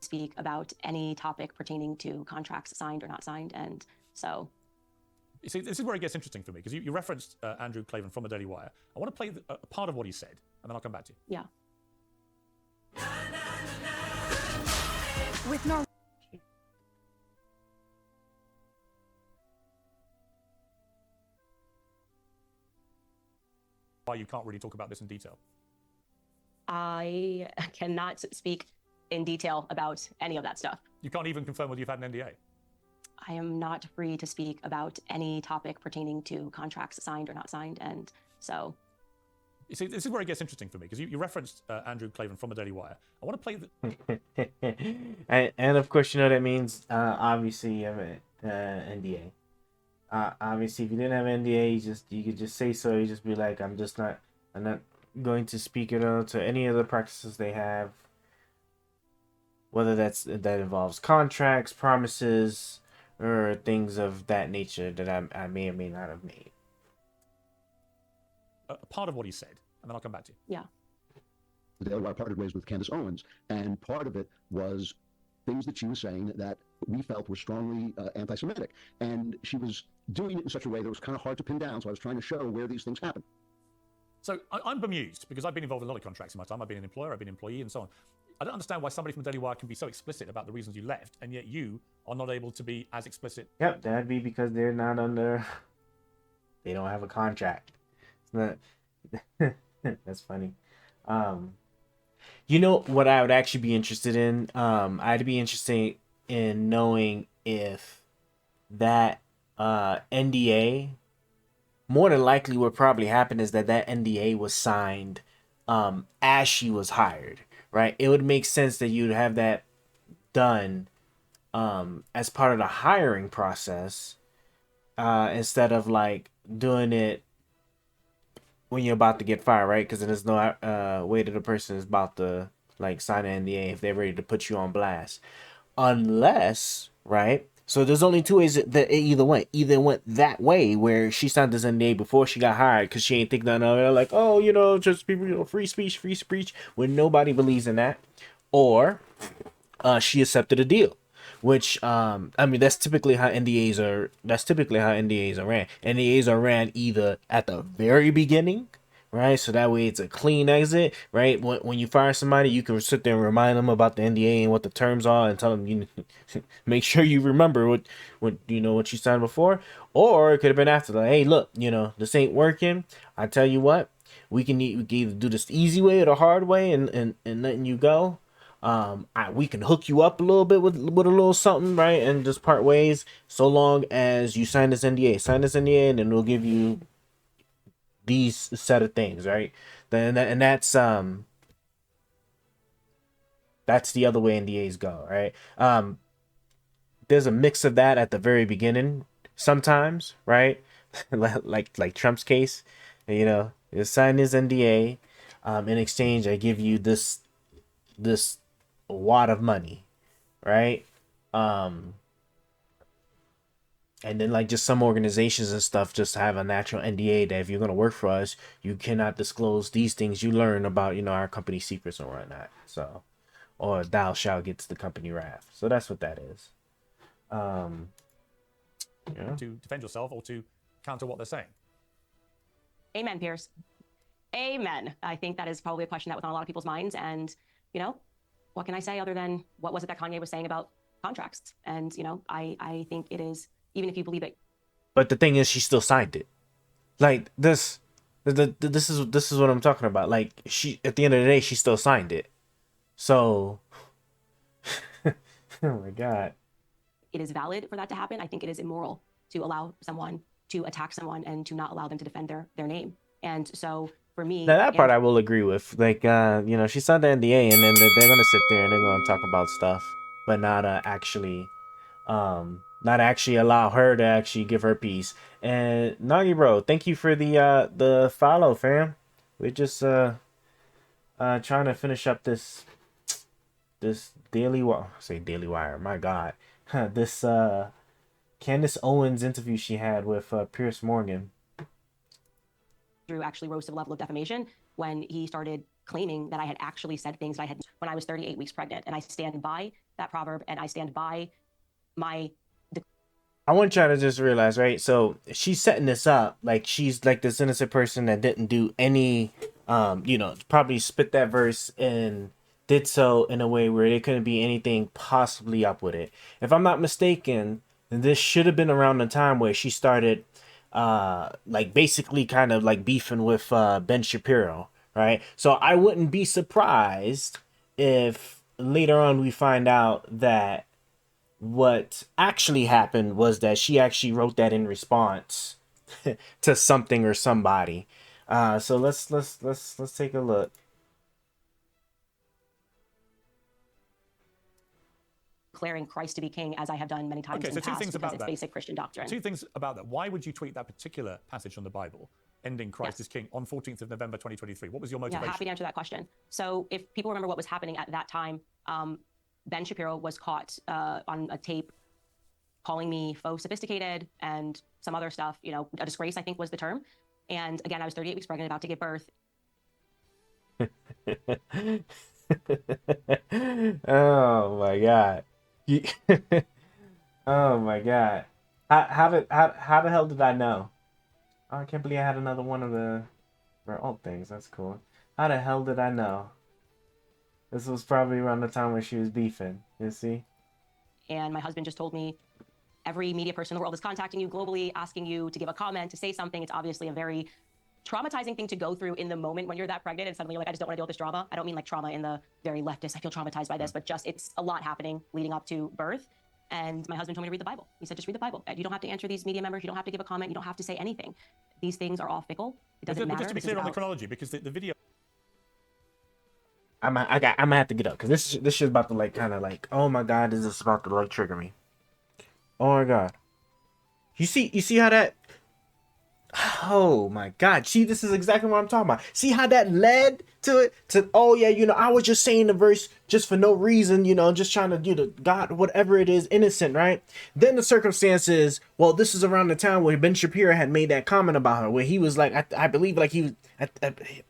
speak about any topic pertaining to contracts signed or not signed. And so... You see, this is where it gets interesting for me, because you referenced Andrew Klavan from the Daily Wire. I want to play a part of what he said, and then I'll come back to you. Yeah. With no... Why you can't really talk about this in detail. I cannot speak in detail about any of that stuff. You can't even confirm whether you've had an NDA. I am not free to speak about any topic pertaining to contracts signed or not signed. And so... You see, this is where it gets interesting for me, because you referenced Andrew Klavan from the Daily Wire. I want to play the... and of course, you know that means obviously you have an NDA. Obviously, if you didn't have an NDA, you could just say so. You just be like, I'm not going to speak to any of the practices they have, whether that involves contracts, promises, or things of that nature that I may or may not have made. A part of what he said, and then I'll come back to you. Yeah. The Daily Wire parted ways with Candace Owens, and part of it was things that she was saying that we felt were strongly anti-Semitic. And she was doing it in such a way that was kind of hard to pin down, so I was trying to show where these things happen. So I'm bemused, because I've been involved in a lot of contracts in my time. I've been an employer, I've been an employee, and so on. I don't understand why somebody from the Daily Wire can be so explicit about the reasons you left, and yet you are not able to be as explicit. Yep, that'd be because they're not under... They don't have a contract. It's not... That's funny. You know what I would actually be interested in? I'd be interested in knowing if that NDA... More than likely what probably happened is that NDA was signed as she was hired, right? It would make sense that you'd have that done as part of the hiring process instead of like doing it when you're about to get fired, right? Because there's no way that the person is about to like sign an NDA if they're ready to put you on blast. Unless, right? So there's only two ways that it either went. Either went that way where she signed this NDA before she got hired because she ain't think nothing of it. Like, oh, just people, free speech, when nobody believes in that. Or she accepted a deal, which I mean that's typically how NDAs are. That's typically how NDAs are ran. NDAs are ran either at the very beginning, right? So that way it's a clean exit, right? When you fire somebody, you can sit there and remind them about the NDA and what the terms are and tell them, make sure you remember what you signed before. Or it could have been after, like, hey, look, this ain't working. I tell you what, we can either do this the easy way or the hard way and letting you go. We can hook you up a little bit with a little something, right? And just part ways so long as you sign this NDA. Sign this NDA and then we'll give you these set of things, right? And that's the other way NDAs go, right? There's a mix of that at the very beginning sometimes, right? like Trump's case, you sign this NDA, in exchange I give you this wad of money, right? And then like just some organizations and stuff just have a natural NDA that if you're going to work for us, you cannot disclose these things you learn about, our company secrets and whatnot. So, or thou shall gets the company wrath. So that's what that is. To defend yourself or to counter what they're saying. Amen, Piers. Amen. I think that is probably a question that was on a lot of people's minds. And, what can I say other than what was it that Kanye was saying about contracts? And, I think it is, even if you believe it. But the thing is, she still signed it. Like this is what I'm talking about. Like she, at the end of the day, she still signed it. So, oh my God. It is valid for that to happen. I think it is immoral to allow someone to attack someone and to not allow them to defend their name. And so for me, now that part I will agree with. Like, she signed the NDA, and then they're gonna sit there and they're gonna talk about stuff, but not actually allow her to actually give her piece. And Nagi bro, thank you for the follow, fam. We're just trying to finish up this Daily Wire. My God, this Candace Owens interview she had with Piers Morgan. Drew actually rose to the level of defamation when he started claiming that I had actually said things that I had when I was 38 weeks pregnant. And I stand by that proverb, and I stand by my. I want y'all to just realize, right? So she's setting this up like she's like this innocent person that didn't do any, probably spit that verse and did so in a way where there couldn't be anything possibly up with it. If I'm not mistaken, this should have been around the time where she started, like basically kind of like beefing with Ben Shapiro, right? So I wouldn't be surprised if later on we find out that what actually happened was that she actually wrote that in response to something or somebody. So let's take a look. Declaring Christ to be king, as I have done many times Okay, in so the two past, things because about it's that. basic Christian doctrine. Two things about that. Why would you tweet that particular passage from the Bible, ending Christ as king, on 14th of November 2023? What was your motivation? Yeah, happy to answer that question. So if people remember what was happening at that time, Ben Shapiro was caught on a tape calling me faux sophisticated and some other stuff, a disgrace, I think was the term. And again, I was 38 weeks pregnant, about to give birth. Oh my God. Oh my God. How the hell did I know? Oh, I can't believe I had another one of the old things. That's cool. How the hell did I know? This was probably around the time when she was beefing, you see? And my husband just told me, every media person in the world is contacting you globally, asking you to give a comment, to say something. It's obviously a very traumatizing thing to go through in the moment when you're that pregnant and suddenly you're like, I just don't want to deal with this drama. I don't mean like trauma in the very leftist, I feel traumatized by this, but just it's a lot happening leading up to birth. And my husband told me to read the Bible. He said, just read the Bible. You don't have to answer these media members. You don't have to give a comment. You don't have to say anything. These things are all fickle. It doesn't matter. Just to be clear on the chronology, because the video... I'm gonna have to get up because this shit's about to like kind of like, oh my God, is this about to like trigger me? Oh my God. You see how that, oh my God, see, this is exactly what I'm talking about. See how that led to it, oh yeah, I was just saying the verse just for no reason, just trying to, God, whatever it is, innocent, right? Then the circumstances, well, this is around the time where Ben Shapiro had made that comment about her, where he was like, I believe like he was,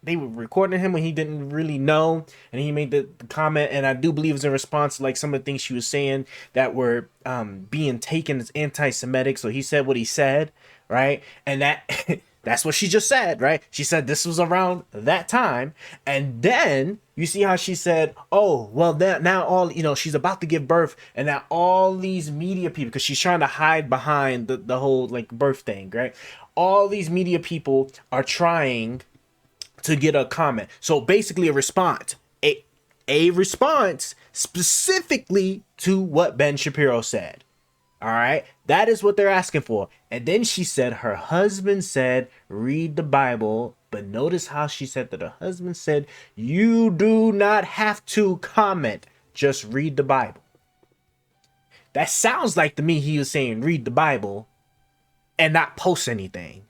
they were recording him when he didn't really know, and he made the comment, and I do believe it was in response to like some of the things she was saying that were being taken as anti-Semitic. So he said what he said, right? And that's what she just said, right? She said this was around that time, and then you see how she said, oh, well, now all, she's about to give birth, and now all these media people, because she's trying to hide behind the whole like birth thing, right? All these media people are trying to get a comment. So basically a response, a response specifically to what Ben Shapiro said. All right, that is what they're asking for. And then she said her husband said, read the Bible. But notice how she said that her husband said, you do not have to comment, just read the Bible. That sounds like to me he was saying read the Bible and not post anything,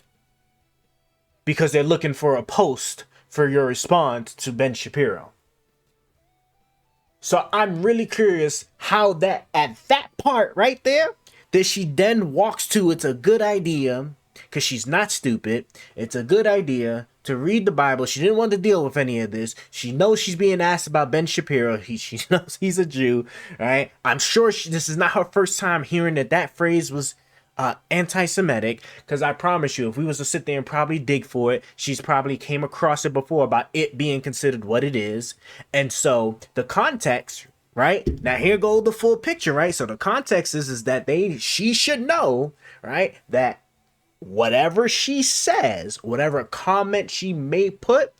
because they're looking for a post for your response to Ben Shapiro. So I'm really curious how that, at that part right there, that she then walks to, it's a good idea, because she's not stupid, it's a good idea to read the Bible. She didn't want to deal with any of this. She knows she's being asked about Ben Shapiro. She knows he's a Jew, right? I'm sure this is not her first time hearing that phrase was anti-Semitic, because I promise you, if we was to sit there and probably dig for it, she's probably came across it before about it being considered what it is. And so the context, right? Now here goes the full picture, right? So the context is that she should know, right, that whatever she says, whatever comment she may put,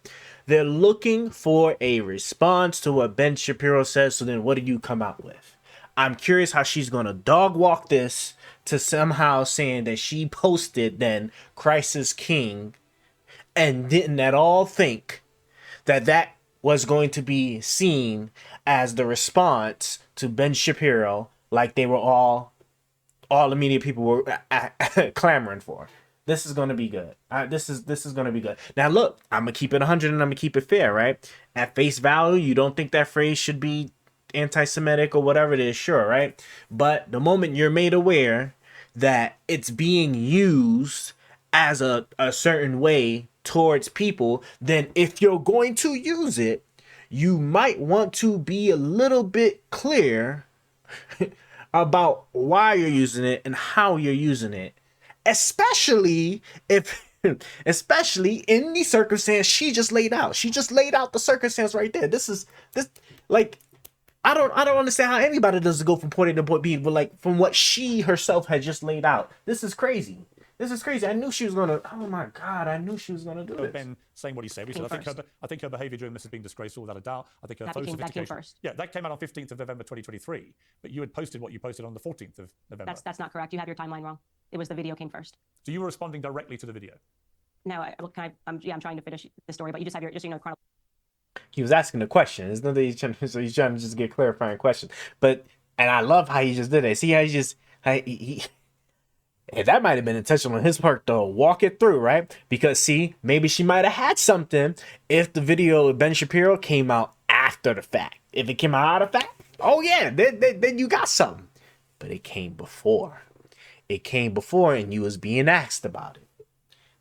they're looking for a response to what Ben Shapiro says. So then what do you come out with? I'm curious how she's going to dog walk this to somehow saying that she posted then Christ is King and didn't at all think that was going to be seen as the response to Ben Shapiro, like they were all the media people were clamoring for. This is going to be good. This is going to be good. Now look, I'm going to keep it 100 and I'm going to keep it fair, right? At face value, you don't think that phrase should be anti-Semitic or whatever it is, sure, right? But the moment you're made aware that it's being used as a certain way towards people, then if you're going to use it, you might want to be a little bit clear about why you're using it and how you're using it, especially if especially in the circumstance she just laid out. She just laid out the circumstance right there. This like I don't understand how anybody does go from point A to point B, but like from what she herself had just laid out. This is crazy. This is crazy. I knew she was gonna. Oh my God! I knew she was gonna do this. Ben saying what he said. I think her behaviour during this has been disgraceful, without a doubt. I think her that came first. Yeah, that came out on 15th of November 2023. But you had posted what you posted on the 14th of November. That's not correct. You have your timeline wrong. It was the video came first. So you were responding directly to the video. No, I'm trying to finish the story, but you just have your chronology. He was asking a question. It's not that he's trying to just get clarifying question. But and I love how he just did it. See how he that might have been intentional on his part to walk it through, right? Because see, maybe she might have had something if the video of Ben Shapiro came out after the fact. If it came out of fact, oh yeah, then you got something. But it came before. It came before, and you was being asked about it.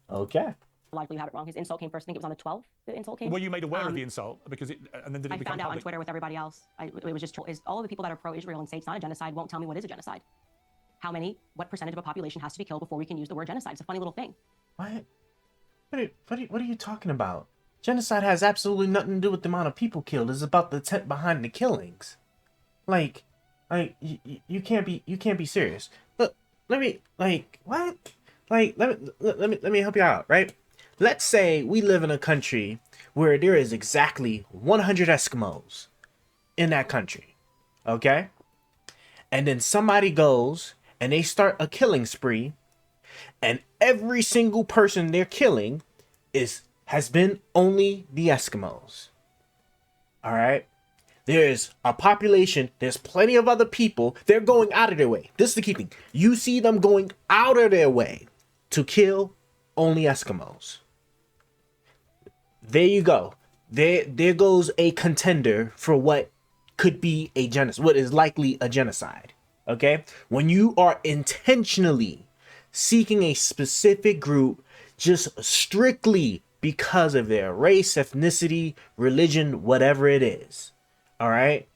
Okay. Likely you have it wrong. His insult came first. I think it was on the 12th. The insult came. Were you made aware of the insult because it, and then did it I become found out public? on Twitter with everybody else. It was just is all of the people that are pro-Israel and say it's not a genocide won't tell me what is a genocide. What percentage of a population has to be killed before we can use the word genocide? It's a funny little thing. What are you talking about? Genocide has absolutely nothing to do with the amount of people killed. It's about the intent behind the killings. Like you can't be serious. Look, let me help you out, right? Let's say we live in a country where there is exactly 100 Eskimos in that country, okay? And then somebody goes and they start a killing spree, and every single person they're killing has been only the Eskimos. All right? There's a population, there's plenty of other people, they're going out of their way. This is the key thing. You see them going out of their way to kill only Eskimos. There you go. There goes a contender for what could be a genocide, what is likely a genocide. Okay? When you are intentionally seeking a specific group just strictly because of their race, ethnicity, religion, whatever it is. All right?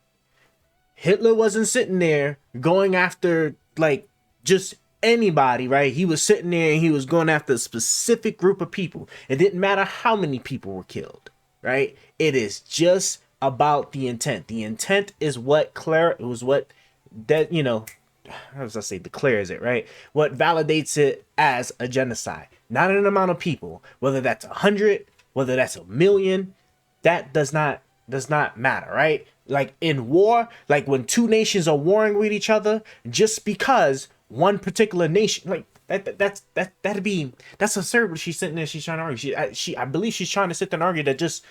Hitler wasn't sitting there going after like just anybody, right? He was sitting there and he was going after a specific group of people. It didn't matter how many people were killed, right? It is just about the intent. The intent is what declares it, right? What validates it as a genocide. Not an amount of people, whether that's 100, whether that's 1,000,000, that does not matter, right? Like in war, like when two nations are warring with each other, just because one particular nation, like that's absurd. She's sitting there, she's trying to argue. I believe she's trying to sit there and argue that just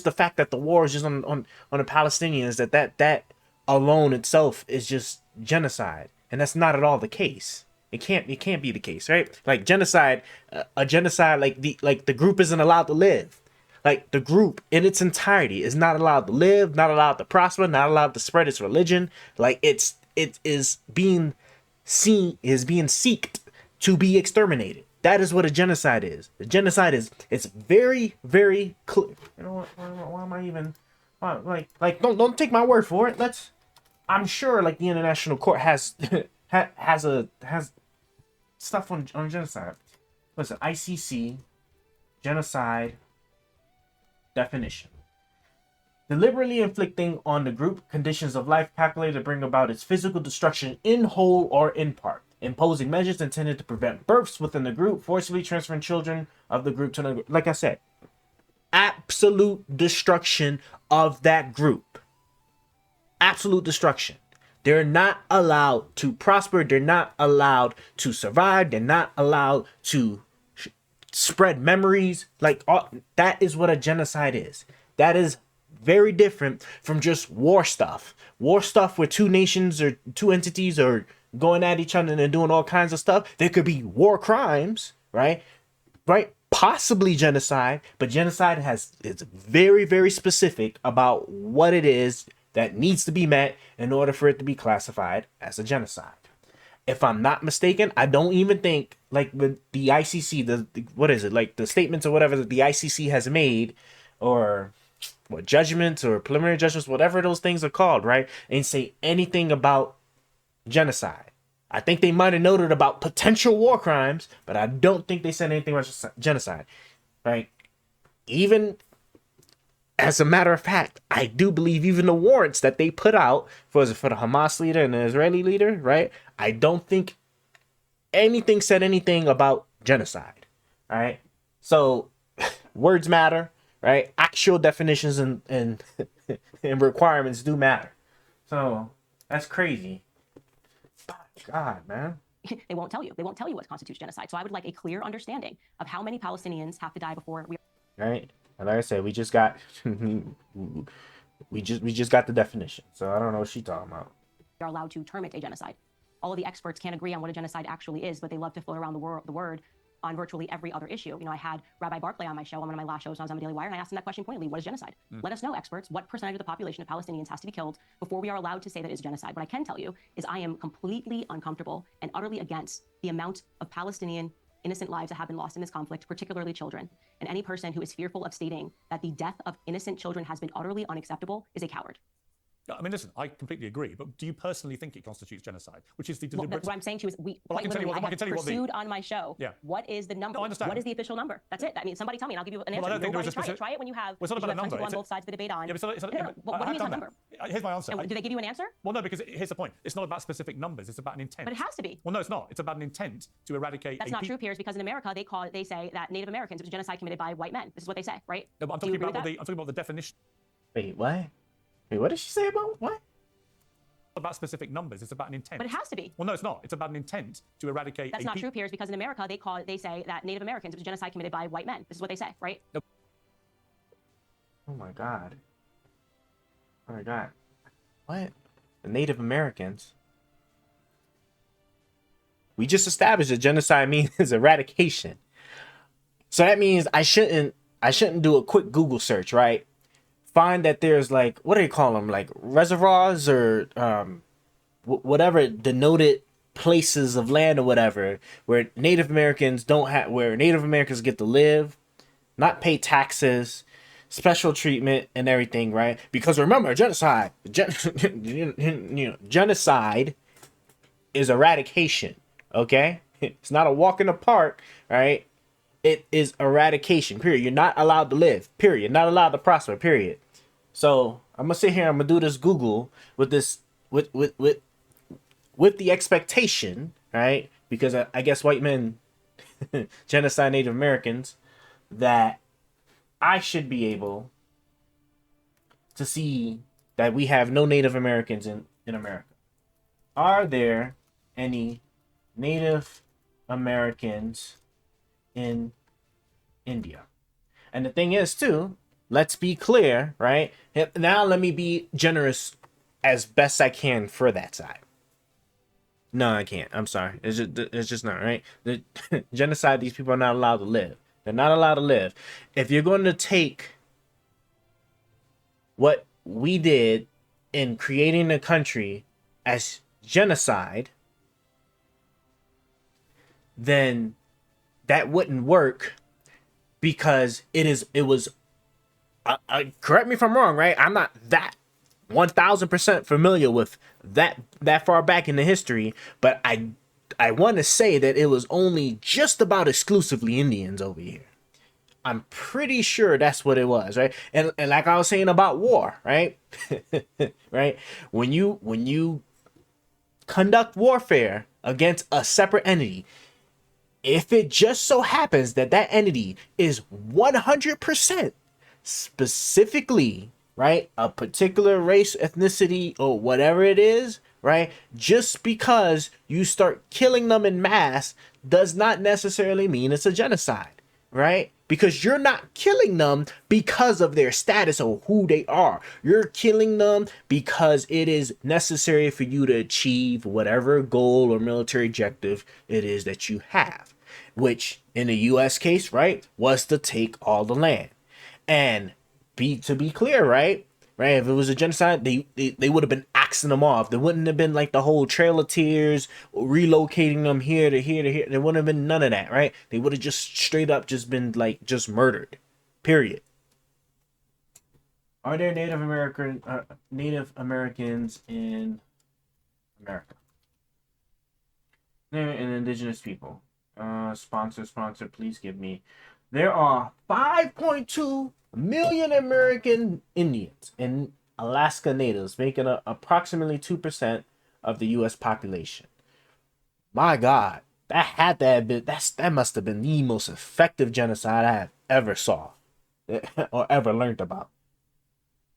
the fact that the war is just on the Palestinians, that alone itself is just genocide, and that's not at all the case. It can't be the case, right? Like genocide, a genocide, like the group isn't allowed to live. Like the group in its entirety is not allowed to live, not allowed to prosper, not allowed to spread its religion. Like it is being seeked to be exterminated. That is what a genocide is. The genocide is, it's very, very clear. You know what? Why am I even like don't take my word for it. I'm sure like the International Court has has stuff on genocide. Listen, ICC genocide definition. Deliberately inflicting on the group conditions of life calculated to bring about its physical destruction in whole or in part. Imposing measures intended to prevent births within the group, forcibly transferring children of the group to another group. Like I said, absolute destruction of that group. Absolute destruction. They're not allowed to prosper. They're not allowed to survive. They're not allowed to spread memories. Like that is what a genocide is. That is very different from just war stuff. War stuff where two nations or two entities are going at each other and doing all kinds of stuff. There could be war crimes, right? Possibly genocide, but genocide it's very, very specific about what it is that needs to be met in order for it to be classified as a genocide. If I'm not mistaken, I don't even think like the ICC, what is it, like the statements or whatever that the ICC has made, or what judgments or preliminary judgments, whatever those things are called, right? And say anything about genocide. I think they might have noted about potential war crimes, but I don't think they said anything about genocide. Right? Even as a matter of fact, I do believe even the warrants that they put out for the Hamas leader and the Israeli leader, right? I don't think anything said anything about genocide. Right? So words matter, right? Actual definitions and and requirements do matter. So that's crazy. God, man. They won't tell you. They won't tell you what constitutes genocide. So I would like a clear understanding of how many Palestinians have to die before we. Right. And like I said, we just got we just got the definition. So I don't know what she's talking about. Are allowed to term it a genocide. All of the experts can't agree on what a genocide actually is, but they love to float around the word on virtually every other issue. You know, I had Rabbi Barclay on my show on one of my last shows when I was on the Daily Wire, and I asked him that question pointedly: what is genocide? Let us know, experts, what percentage of the population of Palestinians has to be killed before we are allowed to say that it's genocide. What I can tell you is I am completely uncomfortable and utterly against the amount of Palestinian innocent lives that have been lost in this conflict, particularly children. And any person who is fearful of stating that the death of innocent children has been utterly unacceptable is a coward. I mean, listen, I completely agree, but do you personally think it constitutes genocide, which is the deliberate... What I'm saying to you is I can tell you what pursued on my show. Yeah. What is the number? No, I understand. What is the official number? That's it. I mean, somebody tell me and I'll give you an answer. Well, I don't think there was a Try it. specific... Try it when you have, Well, it's not about a number. on both sides of the debate on. Yeah, but What do you mean it's a number? Here's my answer. Do they give you an answer? Well, no, because here's the point. It's not about specific numbers. It's about an intent. But it has to be. Well, no, it's not. It's about an intent to eradicate... That's not true, Piers, because in America, they say that Native Americans, it was a genocide committed by white men. This is what they say, right? No, but I'm talking about the definition. Wait, what? Wait, what did she say about what? About specific numbers. It's about an intent. But it has to be. Well, no, it's not. It's about an intent to eradicate... That's not true, Piers, because in America, they say that Native Americans, it was a genocide committed by white men. This is what they say, right? No. Oh my God. Oh my God. What? The Native Americans? We just established that genocide means eradication. So that means I shouldn't do a quick Google search, right? Find that there's like, what do you call them? Like reservoirs or whatever denoted places of land or whatever where Native Americans get to live, not pay taxes, special treatment and everything, right? Because remember, genocide is eradication, okay? It's not a walk in the park, right? It is eradication, period. You're not allowed to live, period. You're not allowed to prosper, period. So I'm gonna sit here, I'm gonna do this Google with this with the expectation, right? Because I guess white men genocide Native Americans, that I should be able to see that we have no Native Americans in America. Are there any Native Americans in India? And the thing is too, let's be clear, right? Now let me be generous as best I can for that side. No, I can't. I'm sorry. It's just not, right? The genocide, these people are not allowed to live. They're not allowed to live. If you're going to take what we did in creating a country as genocide, then that wouldn't work, because it was correct me if I'm wrong, right? I'm not that 1000% familiar with that far back in the history, but I want to say that it was only just about exclusively Indians over here. I'm pretty sure that's what it was, right? And like I was saying about war, right? Right? When you conduct warfare against a separate entity, if it just so happens that entity is 100% specifically, right, a particular race, ethnicity, or whatever it is, right, just because you start killing them in mass does not necessarily mean it's a genocide, right? Because you're not killing them because of their status or who they are. You're killing them because it is necessary for you to achieve whatever goal or military objective it is that you have, which in the U.S. case, right, was to take all the land. And to be clear, right, if it was a genocide, they would have been axing them off. There wouldn't have been like the whole Trail of Tears, relocating them here to here to here. There wouldn't have been none of that, right? They would have just straight up just been like just murdered, period. Are there Native Americans in America? indigenous people. Sponsor, please give me. There are 5.2 million American Indians and Alaska Natives, making approximately 2% of the U.S. population. My God, that must have been the most effective genocide I have ever saw or ever learned about.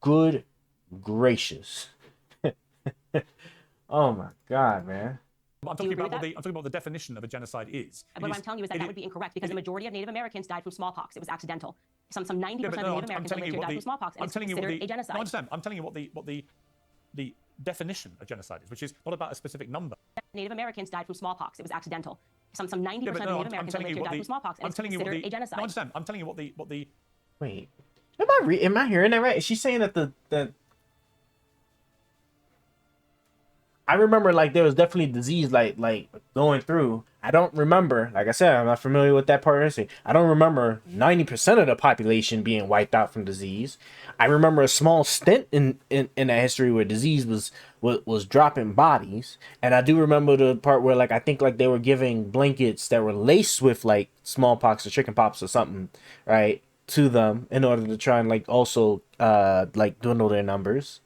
Good gracious. Oh my God, man. I'm talking about the definition of a genocide is. But what I'm telling you is that would be incorrect because the majority of Native Americans died from smallpox. It was accidental. Some 90% of Native Americans that lived here died from smallpox, and it's considered a genocide. No, I understand. I'm telling you what the definition of genocide is, which is not about a specific number. Native Americans died from smallpox. It was accidental. Some 90% of Native Americans that lived here died from smallpox, and it's considered a genocide. No, I understand. I'm telling you what the. Wait, am I hearing that right? Is she saying that the I remember like there was definitely disease like going through. I don't remember, like I said, I'm not familiar with that part of history. I don't remember 90% of the population being wiped out from disease. I remember a small stint in that history where disease was dropping bodies. And I do remember the part where like I think like they were giving blankets that were laced with like smallpox or chickenpox or something, right, to them in order to try and like also like dwindle their numbers.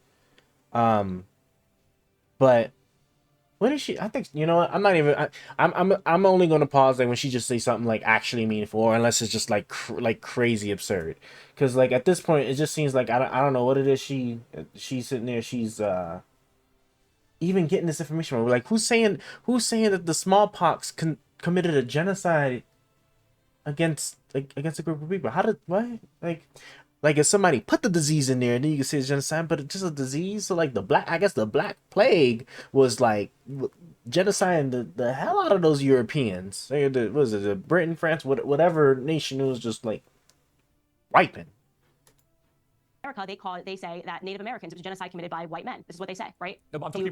But what is she? I think, you know what? I'm not even. I'm only gonna pause like when she just say something like actually meaningful, or unless it's just like crazy absurd. Because like at this point, it just seems like I don't know what it is. She's sitting there. She's even getting this information from. Like who's saying that the smallpox committed a genocide against a group of people? How did what like if somebody put the disease in there, then you can say it's genocide, but it's just a disease. So like the Black Plague was like genociding the hell out of those Europeans. What was it, Britain, France, whatever nation, it was just like wiping. America, they say that Native Americans, it was a genocide committed by white men. This is what they say, right? No, but I'm talking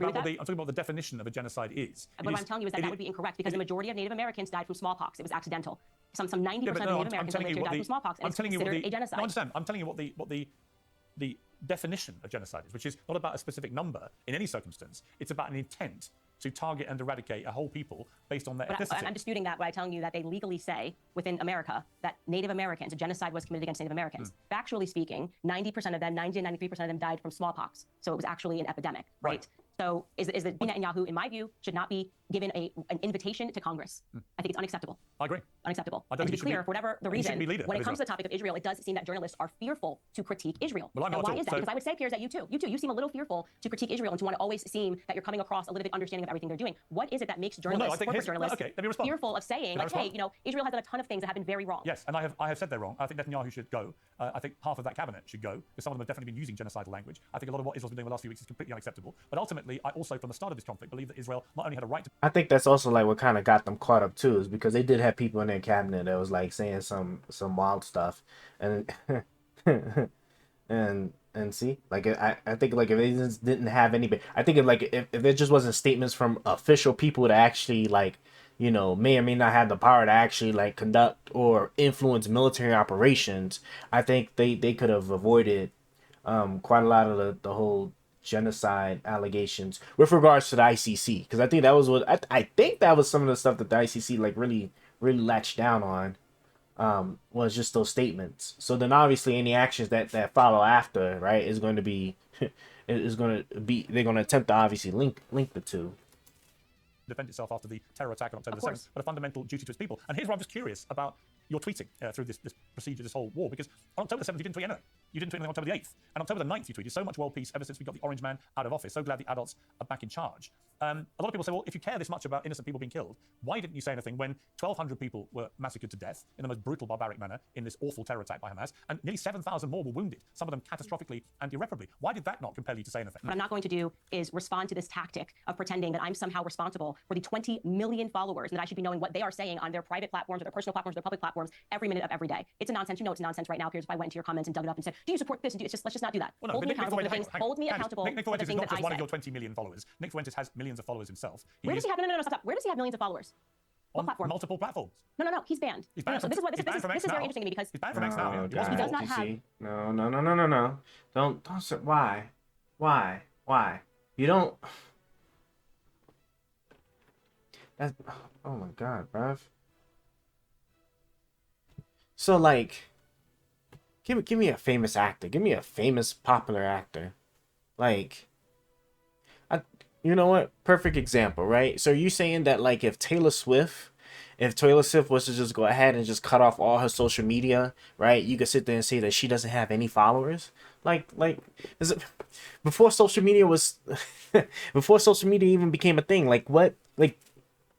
about the definition of a genocide is. But what I'm telling you is that would be incorrect because the majority of Native Americans died from smallpox. It was accidental. Some 90% of Native Americans that lived here died from smallpox, and it's considered a genocide. No, I understand. I'm telling you what the definition of genocide is, which is not about a specific number in any circumstance. It's about an intent to target and eradicate a whole people based on their ethnicity. I'm disputing that by telling you that they legally say within America that Native Americans, a genocide was committed against Native Americans. Factually speaking, 90% of them, 90 to 93% of them died from smallpox. So it was actually an epidemic, right? So is that Netanyahu, in my view, should not be given an invitation to Congress. I think it's unacceptable. I agree. Unacceptable. And to be clear, for whatever the reason, when it comes to the topic of Israel, it does seem that journalists are fearful to critique Israel. Well, I'm and not why is that? Because I would say, Piers, that you too. You seem a little fearful to critique Israel and to want to always seem that you're coming across a little bit understanding of everything they're doing. What is it that makes journalists, corporate journalists, fearful of saying, like, hey, Israel has done a ton of things that have been very wrong? Yes, and I have said they're wrong. I think Netanyahu should go. I think half of that cabinet should go, because some of them have definitely been using genocidal language. I think a lot of what Israel's been doing the last few weeks is completely unacceptable. But ultimately, I also, from the start of this conflict, believe that Israel not only had a right to... I think that's also like what kind of got them caught up too, is because they did have people in their cabinet that was like saying some wild stuff, and and see, like I think like if they just didn't have any, I think if it just wasn't statements from official people that actually like, you know, may or may not have the power to actually like conduct or influence military operations, I think they could have avoided quite a lot of the whole genocide allegations with regards to the ICC, because I think that was what I think that was some of the stuff that the ICC like really latched down on, was just those statements. So then obviously any actions that follow after, right, is going to be they're going to attempt to obviously link the two. Defend itself after the terror attack on October the 7th, but a fundamental duty to its people. And here's where I'm just curious about your tweeting through this procedure, this whole war, because on October the 7th, you didn't tweet anything. You didn't tweet anything on October the 8th. And October the 9th, you tweeted, so much world peace ever since we got the orange man out of office. So glad the adults are back in charge. A lot of people say, well, if you care this much about innocent people being killed, why didn't you say anything when 1,200 people were massacred to death in the most brutal, barbaric manner in this awful terror attack by Hamas, and nearly 7,000 more were wounded, some of them catastrophically and irreparably? Why did that not compel you to say anything? What I'm not going to do is respond to this tactic of pretending that I'm somehow responsible for the 20 million followers and that I should be knowing what they are saying on their private platforms or their personal platforms or their public platforms every minute of every day. It's a nonsense. You know it's nonsense right now, Piers, if I went into your comments and dug it up and said, do you support this? And let's just not do that. Well, no, hold me accountable for the things. Hold me accountable Nick for the Fuentes things is not that I just one of say. your 20 million followers. Nick Fuentes has millions of followers himself. Where does he have? No, stop. Where does he have millions of followers? What platform? Multiple platforms. No. He's banned. He's banned. So this is very interesting to me because he's banned from X now. God, he does not have. No. Don't say why. You don't. Oh my god, bruv. So like, give me a famous actor. Give me a famous popular actor. Like, you know what? Perfect example, right? So you saying that like if Taylor Swift was to just go ahead and just cut off all her social media, right? You could sit there and say that she doesn't have any followers. Like, is it before social media was before social media even became a thing? Like what? Like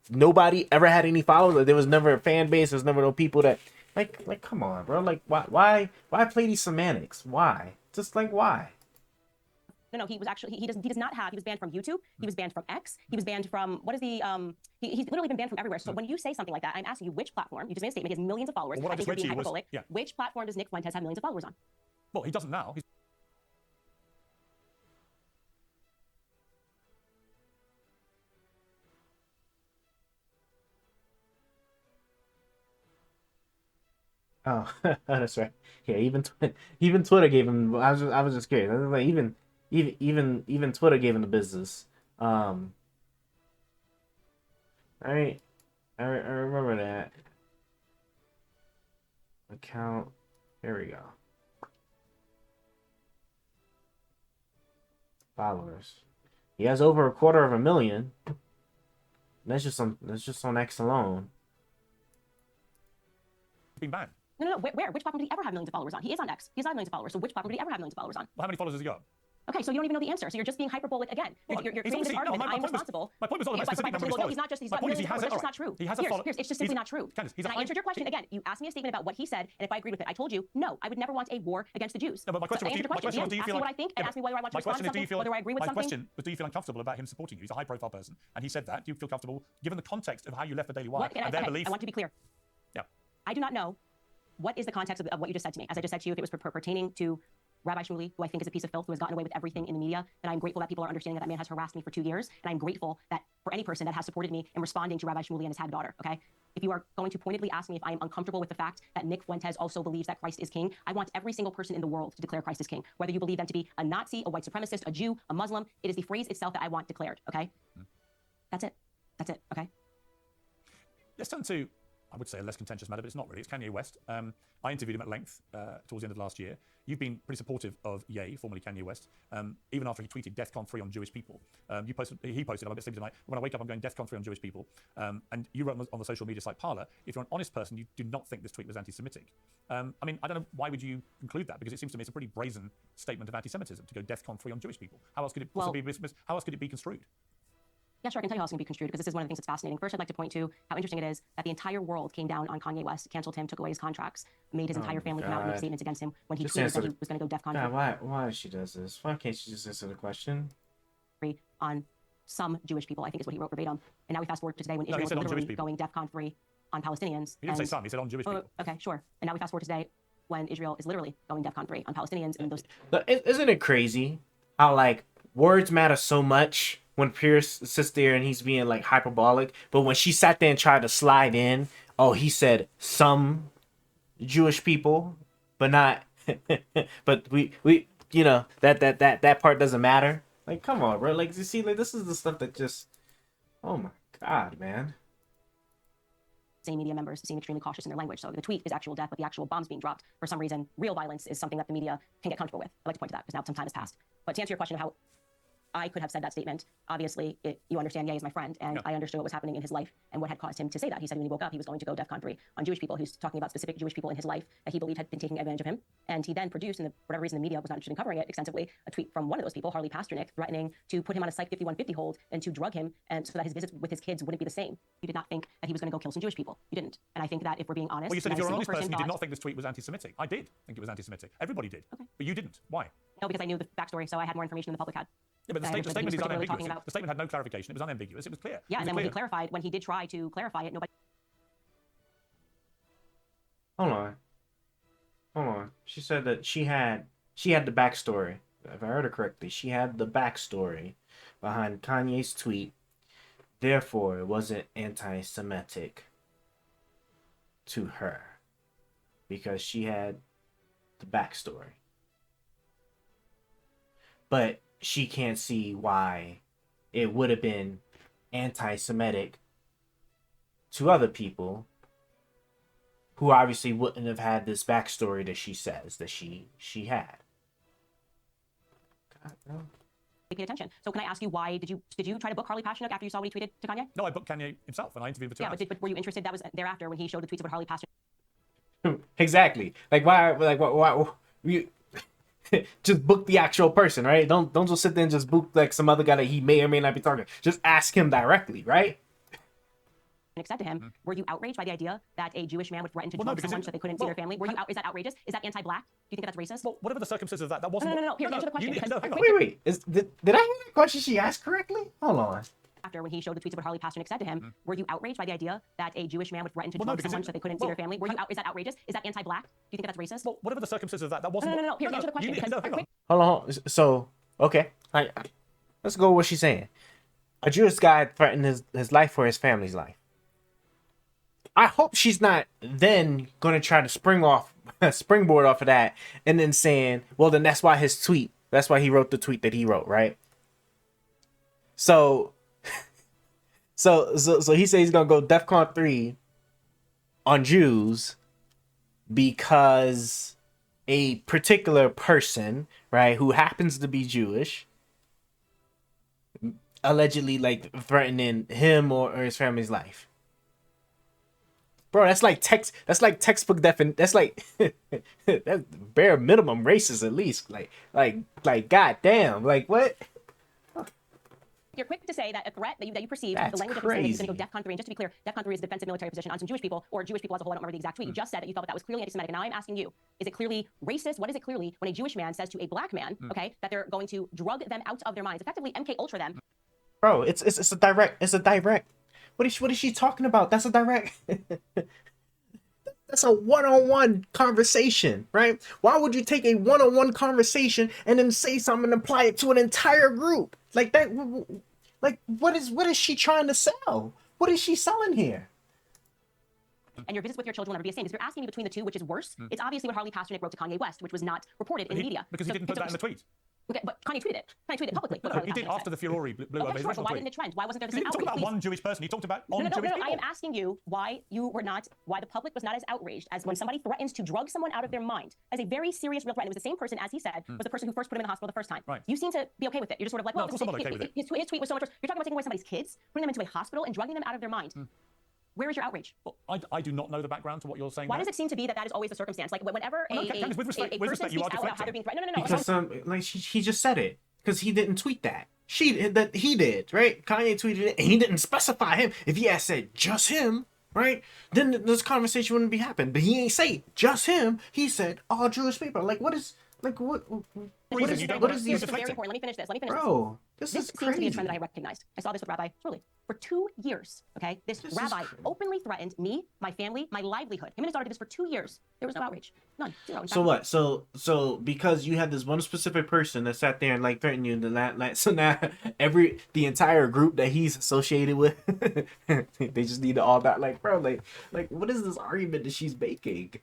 nobody ever had any followers. Like, there was never a fan base. There's never no people that like. Come on, bro. Like why play these semantics? Why? Just like why? No, he was actually he does not have. He was banned from YouTube. He was banned from X. He was banned from what is the he's literally been banned from everywhere. So when you say something like that, I'm asking you which platform. You just made a statement. He has millions of followers. Well, what I I think just you're read to being you was- hyperbolic. yeah. Which platform does Nick Fuentes have millions of followers on? Well, he doesn't now. He's Oh, that's right. Yeah, even Twitter gave him. I was just curious. I was like, even Twitter gave him the business. All right, I remember that account. Here we go. Followers. He has over 250,000. That's just on X alone. been banned. No. Where? Which platform did he ever have millions of followers on? He is on X. He has not millions of followers. So which platform did he ever have millions of followers on? Well, how many followers has he got? Okay, so you don't even know the answer. So you're just being hyperbolic again. You're He's creating this obviously- argument. no, that I am responsible. My point was not about But specific number of no, followers. he's not just. He's My got point is millions he of has followers. a- That's just not true. he has a follow- Piers, it's just simply not true. Candace, he's And a- I answered your question again. You asked me a statement about what he said, and if I agreed with it, I told you no. I would never want a war against the Jews. No, but my question so was, answer your my question was, question. do you Ask feel me like, what I think, yeah, and ask me whether I want to my respond question to is, do you something, feel whether I agree with my something. question was, do you feel uncomfortable about him supporting you? He's a high-profile person, and he said that. Do you feel comfortable, given the context of how you left the Daily Wire What, and their okay, belief? I want to be clear. Yeah. I do not know what is the context of what you just said to me. As I just said to you, if it was pertaining to Rabi Shmuley, who I think is a piece of filth, who has gotten away with everything in the media, then I'm grateful that people are understanding that that man has harassed me for 2 years, and I'm grateful that for any person that has supported me in responding to Rabi Shmuley and his hag daughter, okay? If you are going to pointedly ask me if I am uncomfortable with the fact that Nick Fuentes also believes that Christ is king, I want every single person in the world to declare Christ is king. Whether you believe them to be a Nazi, a white supremacist, a Jew, a Muslim, it is the phrase itself that I want declared, okay? That's it. That's it, okay? Let's turn to, I would say, a less contentious matter, but it's not really. It's Kanye West. I interviewed him at length towards the end of last year. You've been pretty supportive of Ye, formerly Kanye West, even after he tweeted Defcon 3 on Jewish people. He posted, I'm a bit sleepy tonight, when I wake up, I'm going Defcon 3 on Jewish people. And you wrote on the social media site Parler, if you're an honest person, you do not think this tweet was anti-Semitic. I mean, I don't know, why would you conclude that? Because it seems to me it's a pretty brazen statement of anti-Semitism to go Defcon 3 on Jewish people. How else could it possibly be? How else could it be construed? Yeah, sure, I can tell you how it's going to be construed because this is one of the things that's fascinating. First, I'd like to point to how interesting it is that the entire world came down on Kanye West, canceled him, took away his contracts, made his entire family come out and make statements against him when he tweeted that he was going to go Defcon God, why she does this? Why can't she just answer the question? free on some Jewish people, I think is what he wrote verbatim. And now we fast forward to today when No, he Israel is said on literally Jewish people. going Defcon 3 on Palestinians. He didn't say some, he said on Jewish people. Okay, sure. And now we fast forward to today when Israel is literally going Defcon 3 on Palestinians and those. But isn't it crazy how like words matter so much when Pierce sits there and he's being like hyperbolic, but when she sat there and tried to slide in, oh, he said some Jewish people, but not, but we you know that part doesn't matter. Like, come on, bro. Like, you see, like this is the stuff that just, oh my God, man. Same media members seem extremely cautious in their language. So the tweet is actual death, but the actual bombs being dropped, for some reason, real violence is something that the media can get comfortable with. I'd like to point to that because now some time has passed. But to answer your question of how I could have said that statement, obviously, you understand Ye is my friend, and I understood what was happening in his life and what had caused him to say that. He said when he woke up, he was going to go Defcon 3 on Jewish people. He was talking about specific Jewish people in his life that he believed had been taking advantage of him. And he then produced, and for whatever reason the media was not interested in covering it extensively, a tweet from one of those people, Harley Pasternak, threatening to put him on a Psych 5150 hold and to drug him, and so that his visits with his kids wouldn't be the same. You did not think that he was going to go kill some Jewish people. You didn't. And I think that if we're being honest, Well, you said if not you're a an honest single person, you did thought- not think this tweet was anti-Semitic. I did think it was anti-Semitic. Everybody did. Okay. But you didn't. Why? No, because I knew the backstory, so I had more information than the public had. Yeah, but the I statement, understood the statement he is was particularly unambiguous. talking about- The statement had no clarification. It was unambiguous. It was clear. Yeah, It and was then when he clear. clarified, when he did try to clarify it, nobody. Hold on. She said that she had the backstory. If I heard her correctly, she had the backstory behind Kanye's tweet. Therefore, it wasn't anti-Semitic to her because she had the backstory. But she can't see why it would have been anti-Semitic to other people who obviously wouldn't have had this backstory that she says that she had. God, no. They paid attention. So can I ask you, why did you try to book Harley Pasternak after you saw what he tweeted to Kanye? No, I booked Kanye himself, and I interviewed him for 2 hours. But were you interested? That was thereafter when he showed the tweets about Harley Pasternak. Exactly. Like why you just book the actual person, right? Don't just sit there and just book like some other guy that he may or may not be talking. Just ask him directly, right? And said to him, were you outraged by the idea that a Jewish man would threaten to Well, drug no, because someone so they couldn't see their family? Is that outrageous? Is that anti-black? Do you think that's racist? Well, whatever the circumstances of that wasn't. No. Here, answer the question. Wait. Did I hear that question she asked correctly? Hold on. After when he showed the tweets about Harley Pasternak said to him, were you outraged by the idea that a Jewish man would threaten to drug someone so they couldn't see their family? Is that outrageous? Is that anti-black? Do you think that's racist? Well, whatever the circumstances of that wasn't. No. Here, answer the question. Hold on. So, okay. Let's go with what she's saying. A Jewish guy threatened his life for his family's life. I hope she's not then going to try to springboard off of that and then saying, well, then that's why he wrote the tweet that he wrote, right? So he said he's going to go Defcon 3 on Jews because a particular person, right, who happens to be Jewish, allegedly like threatening him or his family's life. Bro, that's like textbook definition. That's like that's bare minimum racist at least. Like goddamn. Like what? You're quick to say that a threat that you perceive, the language of crazy. is going to go Defcon 3. And just to be clear, Defcon 3 is a defensive military position on some Jewish people or Jewish people as a whole. I don't remember the exact tweet. You just said that you thought that was clearly anti-Semitic. And now I'm asking you, is it clearly racist? What is it clearly when a Jewish man says to a black man, okay, that they're going to drug them out of their minds, effectively MK Ultra them? Bro, it's a direct. What is she talking about? That's a direct. That's a one-on-one conversation, right? Why would you take a one-on-one conversation and then say something and apply it to an entire group like that? Like, what is she trying to sell? What is she selling here? And your visits with your children will never be the same. Because you're asking me between the two, which is worse. It's obviously what Harley Pasternak wrote to Kanye West, which was not reported in the media. Because he didn't put that in the tweet. Okay, but Kanye tweeted it. Kanye tweeted it publicly. No, he did after the furore blew over his Sure, national but why tweet. didn't it trend? Why wasn't there the He same didn't talk outrage? about one Jewish person. He talked about on Jewish people. I am asking you why the public was not as outraged as when somebody threatens to drug someone out of their mind as a very serious real threat. And it was the same person, as he said, was the person who first put him in the hospital the first time. Right. You seem to be okay with it. You're just sort of like, well, of course I'm not okay with it. His tweet was so much worse. You're talking about taking away somebody's kids, putting them into a hospital, and drugging them out of their mind. Where is your outrage? Well, I do not know the background to what you're saying. Why does it seem to be that is always the circumstance? Like whenever Candace, with respect, person you are speaks out about how they're being threatened. No. Because he just said it. Because he didn't tweet that. He did, right? Kanye tweeted it, and he didn't specify him. If he had said just him, right, then this conversation wouldn't be happening. But he ain't say just him. He said all Jewish people. Like, what is these? It's very important. Let me finish this. Bro, this is seems crazy. to be a trend that I recognized. I saw this with Rabi Shmuley. For 2 years, okay, this rabbi openly threatened me, my family, my livelihood. Him and his daughter did this for 2 years. There was no outrage. None. Zero. So what? So because you had this one specific person that sat there and like threatened you, so now the entire group that he's associated with, they just need to all that. Like, bro, like what is this argument that she's making?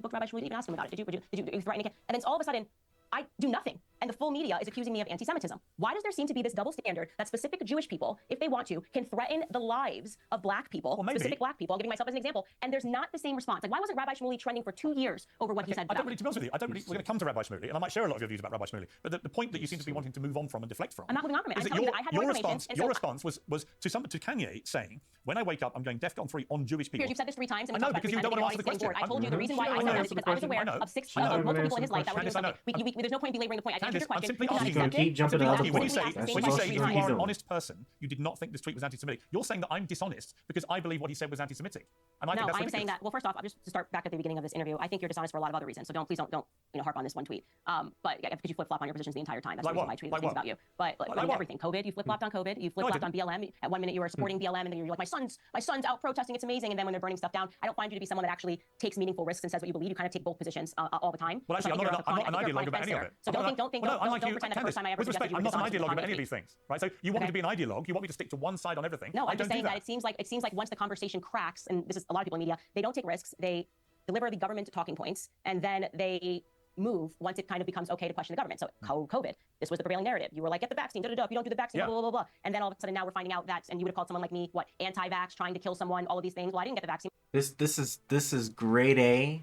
Booked Rabi Shmuley to even ask him about it. Did you threaten again? And then all of a sudden, I do nothing. And the full media is accusing me of anti-Semitism. Why does there seem to be this double standard that specific Jewish people, if they want to, can threaten the lives of black people, specific black people? I'm giving myself as an example. And there's not the same response. Like, why wasn't Rabi Shmuley trending for 2 years over what he said? To be honest with you, we're going to come to Rabi Shmuley, and I might share a lot of your views about Rabi Shmuley. But the point that you seem to be wanting to move on from and deflect from. I'm not moving on from it. Is I'm that telling you that I had more information. Your response was to Kanye saying, when I wake up, I'm going Defcon 3 on Jewish people. Piers, you've said this 3 times. And I know, because you don't want to answer the question. I told you the reason why I said that is because I was aware of multiple people in his life that were doing something. There's no point in belaboring the point. I answered your question. Simply He's gonna keep jumping to other when you points. say That's if what you he's are an doing. honest person, you did not think this tweet was anti-Semitic. You're saying that I'm dishonest because I believe what he said was anti-Semitic. And I think No, that's I'm saying that. Well, first off, I'll just to start back at the beginning of this interview. I think you're dishonest for a lot of other reasons. So please don't harp on this one tweet. But yeah, because you flip flop on your positions the entire time. That's the reason why I tweeted things about you. But everything, COVID, you flip flopped on COVID. You flip flopped on BLM. At 1 minute you were supporting BLM, and then you're like, my son's out protesting. It's amazing. And then when they're burning stuff down, I don't find you to be someone that actually takes meaningful risks and says what you believe. You kind of take both positions all the time. Well, actually, I'm not an ideologue about any of it. So don't pretend that the first time I ever suggested you were I'm not an dishonest ideologue about any of these things, right? So you want me to be an ideologue? You want me to stick to one side on everything? No, I'm just saying that it seems like once the conversation cracks, and this is a lot of people in media, they don't take risks. They deliver the government talking points, and then they move once it kind of becomes okay to question the government. So COVID, this was the prevailing narrative. You were like, get the vaccine, if you don't do the vaccine, blah, blah, blah. And then all of a sudden now we're finding out that, and you would have called someone like me, what, anti-vax, trying to kill someone, all of these things. Well, I didn't get the vaccine. This is grade A,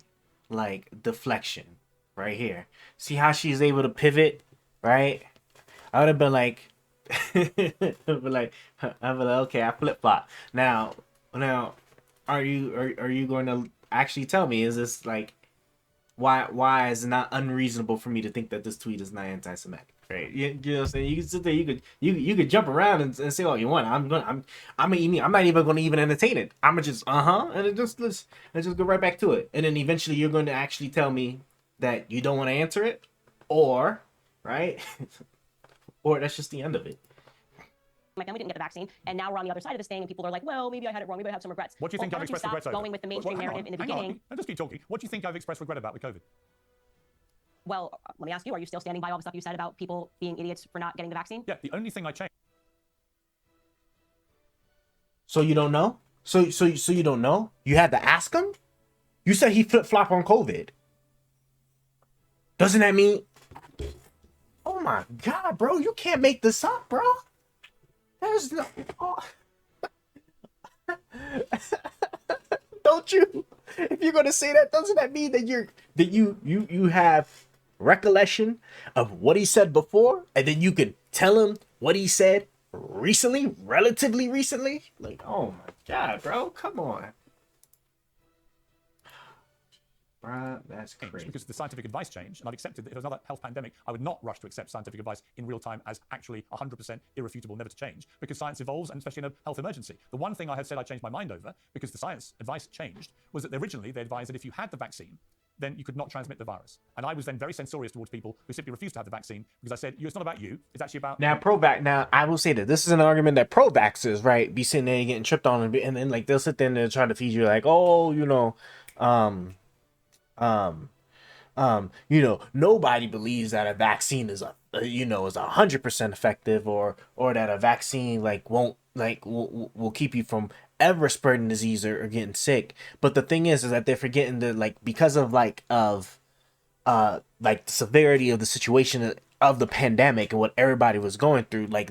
like, deflection right here. See how she's able to pivot, right? I would have been like, okay, I flip flop. Now, are you going to actually tell me, is this like, why is it not unreasonable for me to think that this tweet is not anti-Semitic? Right? You know what I'm saying? You can sit there, you could jump around and say all you want. I'm not even going to even entertain it. I'm gonna just and let's just go right back to it. And then eventually you're going to actually tell me that you don't want to answer it, or right, or that's just the end of it. My family didn't get the vaccine, and now we're on the other side of this thing, and people are like, well, maybe I had it wrong, maybe I have some regrets. What do you think I've expressed regrets over? Going with the mainstream narrative in the beginning. Let's just keep talking. What do you think I've expressed regret about with COVID? Well, let me ask you, are you still standing by all the stuff you said about people being idiots for not getting the vaccine? Yeah, the only thing I changed. So you don't know? So you don't know? You had to ask him? You said he flip-flop on COVID. Doesn't that mean... Oh my God, bro, you can't make this up, bro. There's no... Oh. Don't you? If you're gonna say that, doesn't that mean that you have recollection of what he said before, and then you could tell him what he said recently, relatively recently? Like, oh my God, bro, come on. Bruh, that's crazy. Because the scientific advice changed, and I've accepted that if there was another health pandemic, I would not rush to accept scientific advice in real time as actually 100% irrefutable, never to change, because science evolves, and especially in a health emergency. The one thing I had said I changed my mind over, because the science advice changed, was that originally they advised that if you had the vaccine, then you could not transmit the virus. And I was then very censorious towards people who simply refused to have the vaccine, because I said, it's not about you, it's actually about... Now, now, I will say that this is an argument that pro-vaxxers, right, be sitting there and getting tripped on, and then, like, they'll sit there and they'll try to feed you, like, oh, nobody believes that a vaccine is 100% effective, or that a vaccine will keep you from ever spreading disease or getting sick. But the thing is that they're forgetting that, like, because of the severity of the situation of the pandemic and what everybody was going through, like,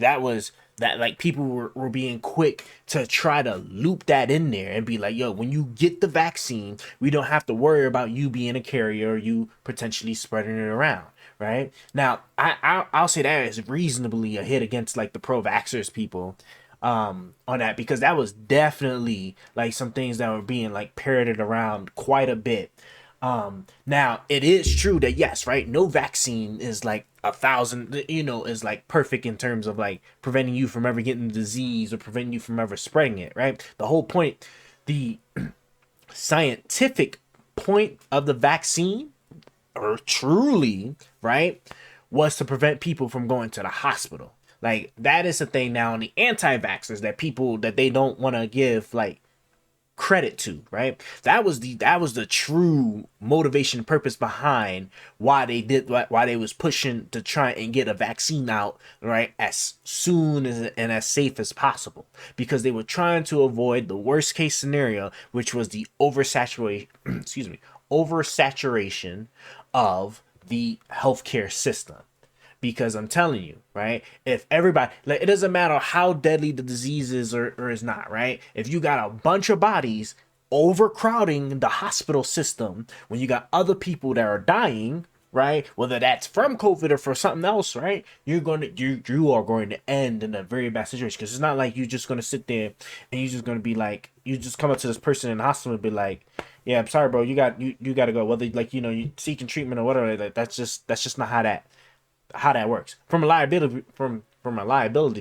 people were being quick to try to loop that in there and be like, yo, when you get the vaccine, we don't have to worry about you being a carrier or you potentially spreading it around. Right now, I'll say that is reasonably a hit against, like, the pro-vaxxers people on that, because that was definitely, like, some things that were being, like, parroted around quite a bit. Now it is true that, yes, right, no vaccine is like 1,000, is like perfect in terms of, like, preventing you from ever getting the disease or preventing you from ever spreading it, right? The whole point, the scientific point of the vaccine, or truly, right, was to prevent people from going to the hospital. Like, that is the thing now on the anti-vaxxers, that people that they don't want to give, like, credit to, right? That was the true motivation purpose behind why they was pushing to try and get a vaccine out, right, as soon as and as safe as possible, because they were trying to avoid the worst case scenario, which was the oversaturation of the healthcare system. Because I'm telling you, right, if everybody, like, it doesn't matter how deadly the disease is or is not, right? If you got a bunch of bodies overcrowding the hospital system, when you got other people that are dying, right, whether that's from COVID or for something else, right, you are going to end in a very bad situation. Because it's not like you're just going to sit there and you're just going to be like, you just come up to this person in the hospital and be like, yeah, I'm sorry, bro, you got to go. Whether, like, you seeking treatment or whatever, like, that's just not how that works. From a liability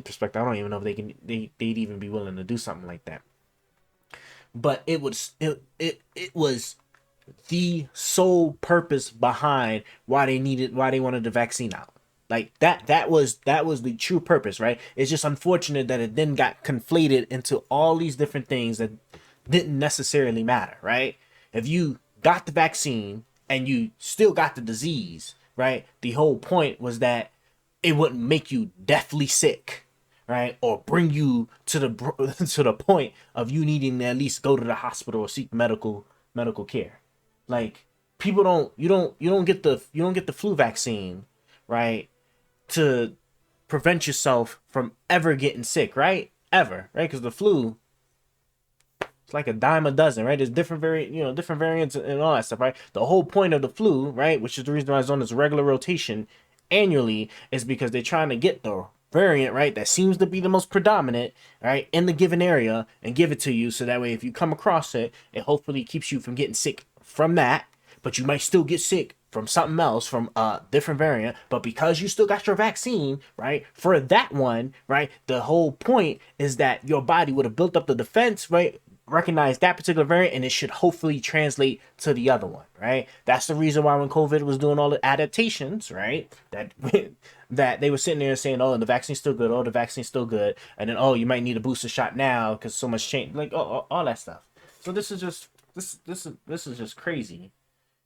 perspective, I don't even know if they'd even be willing to do something like that. But it was the sole purpose behind why they wanted the vaccine out. Like, that was the true purpose, right? It's just unfortunate that it then got conflated into all these different things that didn't necessarily matter, right? If you got the vaccine and you still got the disease, right, the whole point was that it wouldn't make you deathly sick, right, or bring you to the point of you needing to at least go to the hospital or seek medical care. Like, you don't get the flu vaccine, right? To prevent yourself from ever getting sick, right? Ever, right? Because the flu, it's like a dime a dozen, right? There's different different variants and all that stuff, right? The whole point of the flu, right, which is the reason why it's on this regular rotation annually, is because they're trying to get the variant, right, that seems to be the most predominant, right, in the given area and give it to you, so that way if you come across it, it hopefully keeps you from getting sick from that, but you might still get sick from something else, from a different variant, but because you still got your vaccine, right, for that one, right, the whole point is that your body would have built up the defense, right, recognize that particular variant, and it should hopefully translate to the other one, right? That's the reason why when COVID was doing all the adaptations, right, that that they were sitting there saying, oh, the vaccine's still good, oh, the vaccine's still good, and then, oh, you might need a booster shot now because so much change, like all that stuff. So this is just crazy.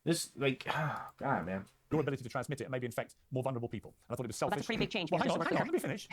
This, like, oh, God, man. Your ability to transmit it and maybe infect more vulnerable people. And I thought it was selfish. That's a pretty big change. Well, hang on, let me finish.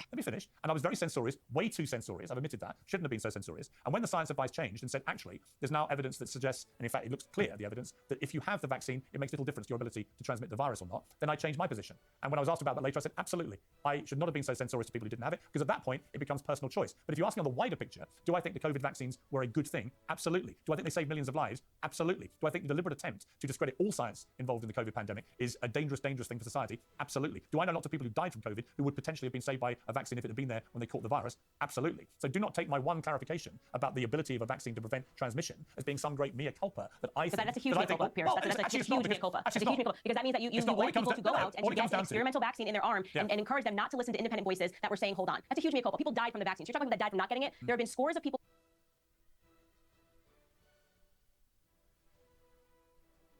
And I was very censorious, way too censorious. I've admitted that. Shouldn't have been so censorious. And when the science advice changed and said, actually, there's now evidence that suggests, and in fact, it looks clear, the evidence, that if you have the vaccine, it makes little difference to your ability to transmit the virus or not, then I changed my position. And when I was asked about that later, I said, absolutely. I should not have been so censorious to people who didn't have it, because at that point, it becomes personal choice. But if you ask me on the wider picture, do I think the COVID vaccines were a good thing? Absolutely. Do I think they saved millions of lives? Absolutely. Do I think the deliberate attempt to discredit all science involved in the COVID pandemic is a dangerous thing for society? Absolutely. Do I know lots of people who died from COVID who would potentially have been saved by a vaccine if it had been there when they caught the virus? Absolutely. So do not take my one clarification about the ability of a vaccine to prevent transmission as being some great mea culpa that I think. That's a huge mea culpa, Piers. That's a huge mea culpa. That's a huge mea culpa, because that means that you want people to go out and to get an experimental vaccine in their arm and encourage them not to listen to independent voices that were saying, hold on. That's a huge mea culpa. People died from the vaccines. You're talking about that died from not getting it. There have been scores of people.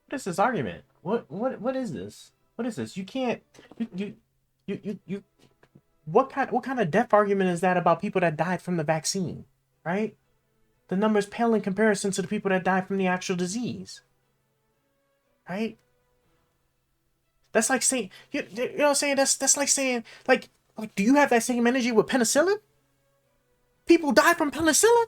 What is this argument? What is this? What is this? You can't you what kind of death argument is that about people that died from the vaccine, right? The numbers pale in comparison to the people that died from the actual disease, right? That's like saying, you know what I'm saying? That's like saying, like, do you have that same energy with penicillin? People die from penicillin?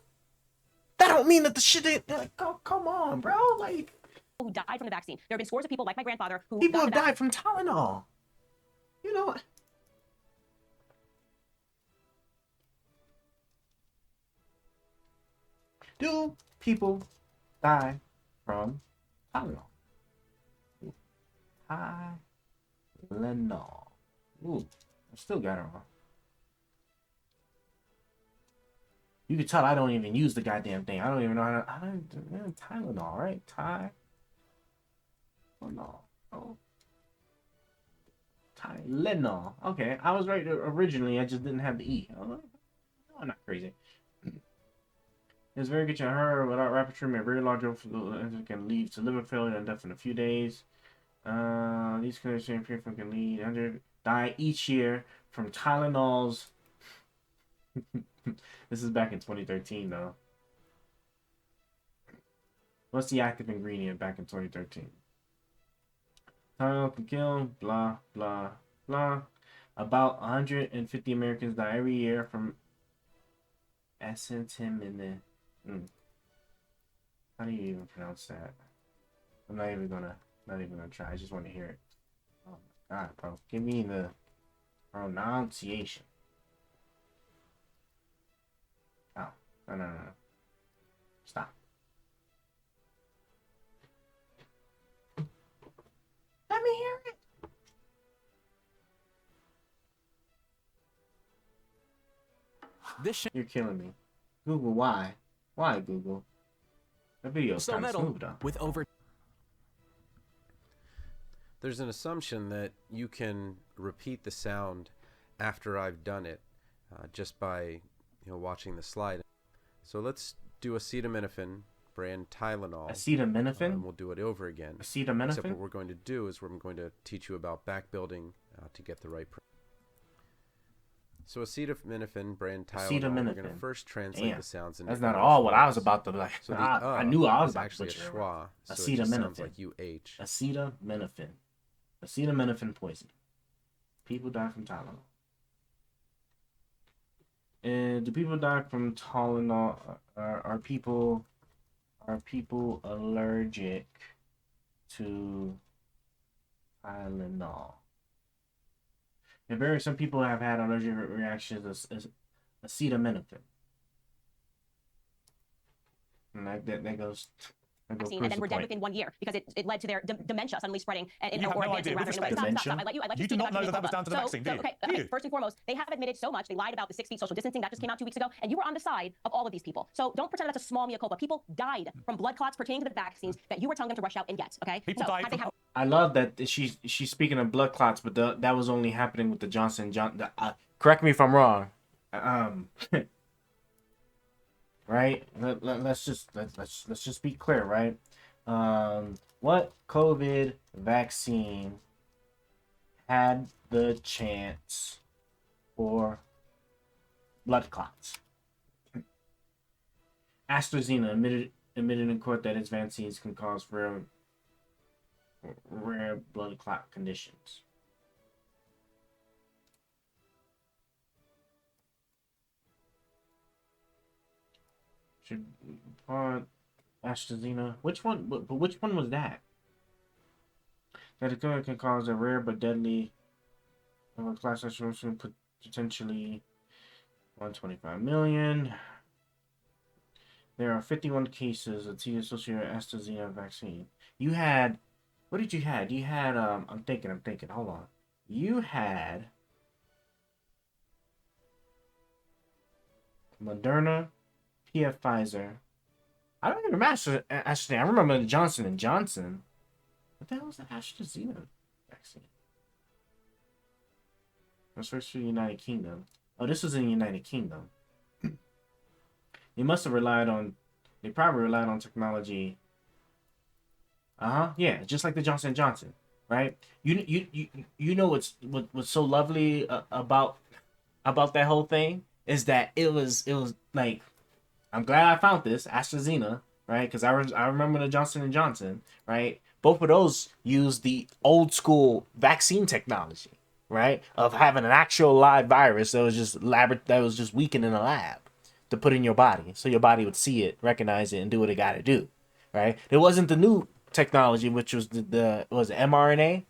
That don't mean that the shit ain't, like, come on, bro, like. Who died from the vaccine. There have been scores of people like my grandfather who people have died from Tylenol. You know what? Do people die from Tylenol? Tylenol. Ooh, I still got it wrong. You can tell I don't even use the goddamn thing. I don't even know how to. Tylenol, right? Tylenol. Oh. Tylenol. Okay, I was right originally. I just didn't have the E. Oh, I'm not crazy. It's very good to her without rapid treatment. Very large overflow can lead to liver failure and death in a few days. These conditions can lead to die each year from Tylenols. This is back in 2013, though. What's the active ingredient back in 2013? Tylenol can kill, blah, blah, blah. About 150 Americans die every year from acetaminophen. How do you even pronounce that? I'm not even gonna try. I just want to hear it. Oh my god, bro. Give me the pronunciation. Oh, no. Stop. Let me hear it. You're killing me. Google, why? Why, Google? That video's kind of smooth, though. With over... There's an assumption that you can repeat the sound after I've done it just by watching the slide. So let's do acetaminophen brand Tylenol. Acetaminophen? And we'll do it over again. Acetaminophen? Except what we're going to do is I'm going to teach you about back building to get the right... So acetaminophen brand Tylenol. We're going to first translate the sounds into... That's not all what I was about to like. So I knew I was actually a schwa. So acetaminophen. it just sounds like UH. Acetaminophen. Acetaminophen poison. People die from Tylenol. And do people die from Tylenol? Are people allergic to Tylenol. Some people have had allergic reactions as acetaminophen. And that goes vaccine and then were dead within 1 year because it led to their dementia suddenly spreading and You have or no advancing idea. rather With in a way. respect, Stop. I let you you do speak not know after that me, was down to the vaccine, do you? Okay, first and foremost, they have admitted so much. They lied about the 6 feet social distancing that just came out 2 weeks ago, and you were on the side of all of these people. So don't pretend that's a small mea culpa. People died from blood clots pertaining to the vaccines that you were telling them to rush out and get. Okay, People so died from... I love that she's speaking of blood clots, but that was only happening with the Johnson. Correct me if I'm wrong. Right? Let's just be clear, right? What COVID vaccine had the chance for blood clots? AstraZeneca admitted in court that its vaccines can cause rare blood clot conditions. Should AstraZeneca? Which one? But which one was that? That it can cause a rare but deadly class situation, potentially 125 million. There are 51 cases of T-associated AstraZeneca vaccine. You had, what did you had? You had I'm thinking. Hold on. You had Moderna, PF Pfizer. I don't even remember AstraZeneca. I remember the Johnson & Johnson. What the hell was the AstraZeneca vaccine? That's first for the United Kingdom. Oh, this was in the United Kingdom. They probably relied on technology. Yeah, just like the Johnson & Johnson, right? You know what's so lovely about that whole thing is that it was like, I'm glad I found this AstraZeneca, right? Because I remember the Johnson & Johnson, right? Both of those use the old school vaccine technology, right? Of having an actual live virus that was just weakened in a lab to put in your body, so your body would see it, recognize it, and do what it got to do, right? It wasn't the new technology, which was the mRNA,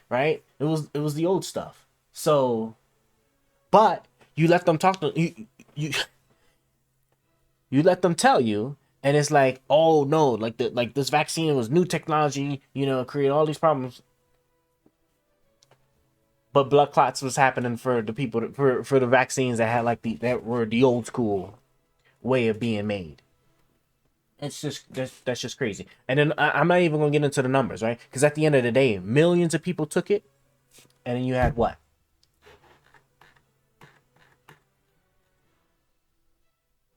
right? It was the old stuff. So, but you let them talk to you let them tell you, and it's like, oh no, like this vaccine was new technology, create all these problems. But blood clots was happening for the people for the vaccines that had that were the old school way of being made. It's just that's just crazy. And then I'm not even gonna get into the numbers, right? Because at the end of the day, millions of people took it, and then you had what?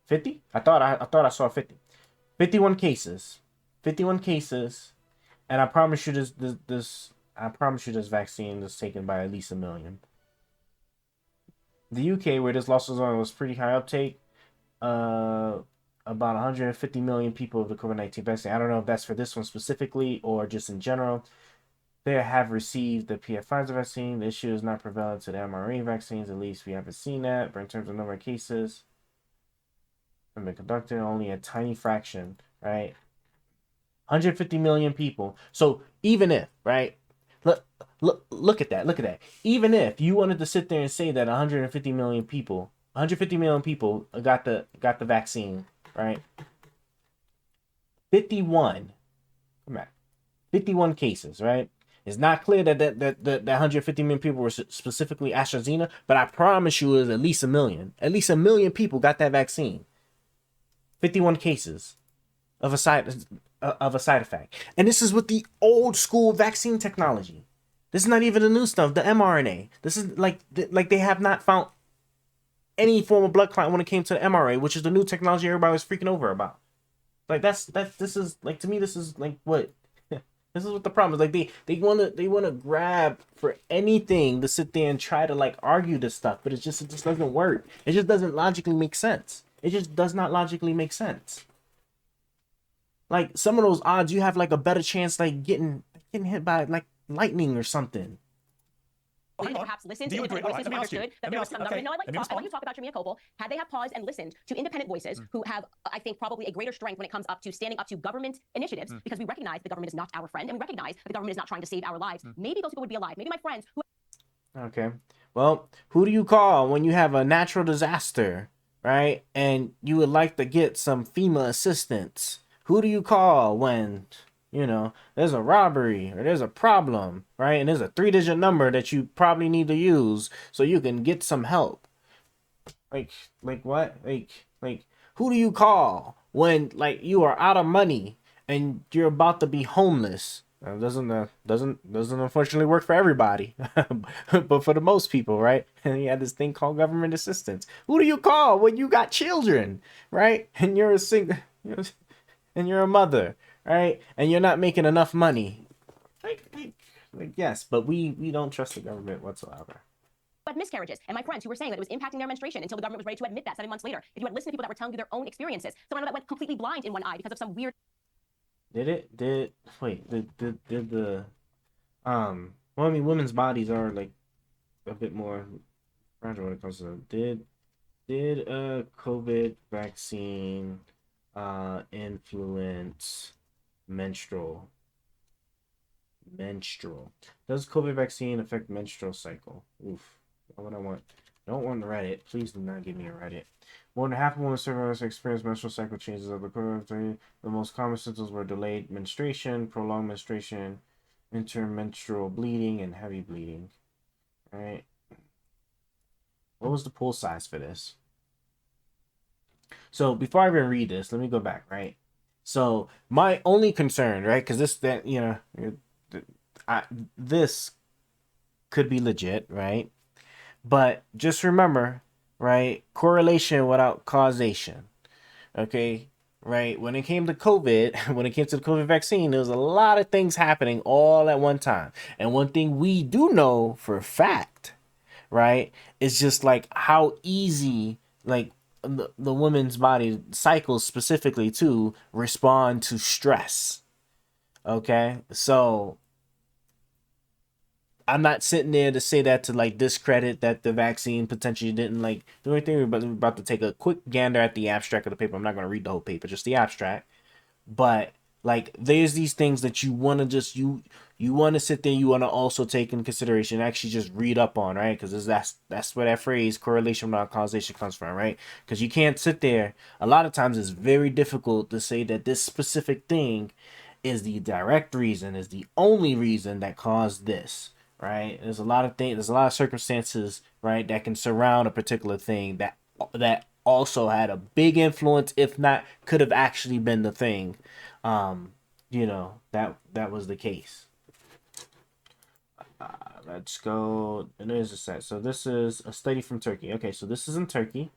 50? I thought I saw 50. 51 cases. 51 cases, and I promise you this vaccine was taken by at least 1 million. The UK, where this loss was pretty high uptake, about 150 million people of the COVID-19 vaccine. I don't know if that's for this one specifically or just in general. They have received the PF Pfizer vaccine. The issue is not prevalent to the mRNA vaccines. At least we haven't seen that. But in terms of number of cases, have been conducted only a tiny fraction, right? 150 million people. So even if, right? Look at that. Even if you wanted to sit there and say that 150 million people got the vaccine, right? 51 cases, right? It's not clear that 150 million people were specifically AstraZeneca, but I promise you it was at least 1 million. At least 1 million people got that vaccine. 51 cases of a side effect. And this is with the old school vaccine technology. This is not even the new stuff, the mRNA. This is like they have not found any form of blood clot when it came to the mRNA, which is the new technology everybody was freaking over about. Like this is like, to me, this is like what this is what the problem is. Like they wanna grab for anything to sit there and try to like argue this stuff, but it just doesn't work. It just doesn't logically make sense. It just does not logically make sense. Like some of those odds, you have like a better chance like getting hit by like lightning or something. Would hang they on. perhaps listen Do to you agree? independent voices All right, who let me ask you. understood that Let me there was ask you. some Okay, government? No, let me I want you respond. to talk about Jamia Copel. Had they have paused and listened to independent voices who have, I think, probably a greater strength when it comes up to standing up to government initiatives, because we recognize the government is not our friend, and we recognize that the government is not trying to save our lives. Maybe those people would be alive. Maybe my friends who Okay. Well, who do you call when you have a natural disaster, right? And you would like to get some FEMA assistance? Who do you call when, there's a robbery or there's a problem, right? And there's a 3-digit number that you probably need to use so you can get some help. Like what? Like who do you call when you are out of money and you're about to be homeless? Doesn't unfortunately work for everybody, but for the most people, right? And you have this thing called government assistance. Who do you call when you got children, right? And you're a single, and you're a mother, right? And you're not making enough money. Yes, but we don't trust the government whatsoever. had miscarriages, and my friends who were saying that it was impacting their menstruation until the government was ready to admit that 7 months later. If you had listened to people that were telling you their own experiences, someone that went completely blind in one eye because of some weird. Did the well, I mean, women's bodies are a bit more fragile when it comes to did a COVID vaccine influence menstrual? Does COVID vaccine affect menstrual cycle? Oof. Not what I want. Don't want Reddit. Please do not give me a Reddit. More than half of women surveyed experienced menstrual cycle changes of the COVID vaccine. The most common symptoms were delayed menstruation, prolonged menstruation, intermenstrual bleeding, and heavy bleeding. All right. What was the pool size for this? So before I even read this, let me go back, right? So my only concern, right, because this could be legit, right? But just remember, right, correlation without causation, okay? Right, when it came to COVID, when it came to the COVID vaccine, there was a lot of things happening all at one time. And one thing we do know for a fact, right, is just how easy the woman's body cycles specifically to respond to stress. Okay, so I'm not sitting there to say that to discredit that the vaccine potentially didn't do anything. But we're about to take a quick gander at the abstract of the paper. I'm not going to read the whole paper, just the abstract. But there's these things that you want to just you want to sit there. You want to also take in consideration, actually just read up on, right? Because that's where that phrase correlation without causation comes from, right? Because you can't sit there. A lot of times it's very difficult to say that this specific thing is the direct reason, is the only reason that caused this. Right, there's a lot of things, there's a lot of circumstances, right, that can surround a particular thing that also had a big influence, if not could have actually been the thing, that was the case. Let's go. And there's a set. So this is a study from Turkey. Okay, so this is in Turkey.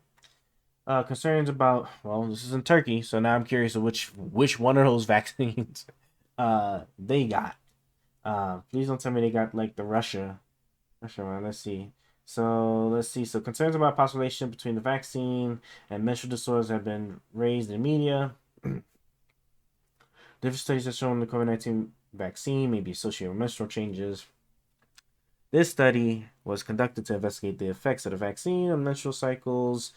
Concerns about, well, this is in Turkey, so now I'm curious of which one of those vaccines they got. Please don't tell me they got the Russia one. Let's see. So concerns about population between the vaccine and menstrual disorders have been raised in media. Different studies have shown the COVID-19 vaccine may be associated with menstrual changes. This study was conducted to investigate the effects of the vaccine on menstrual cycles.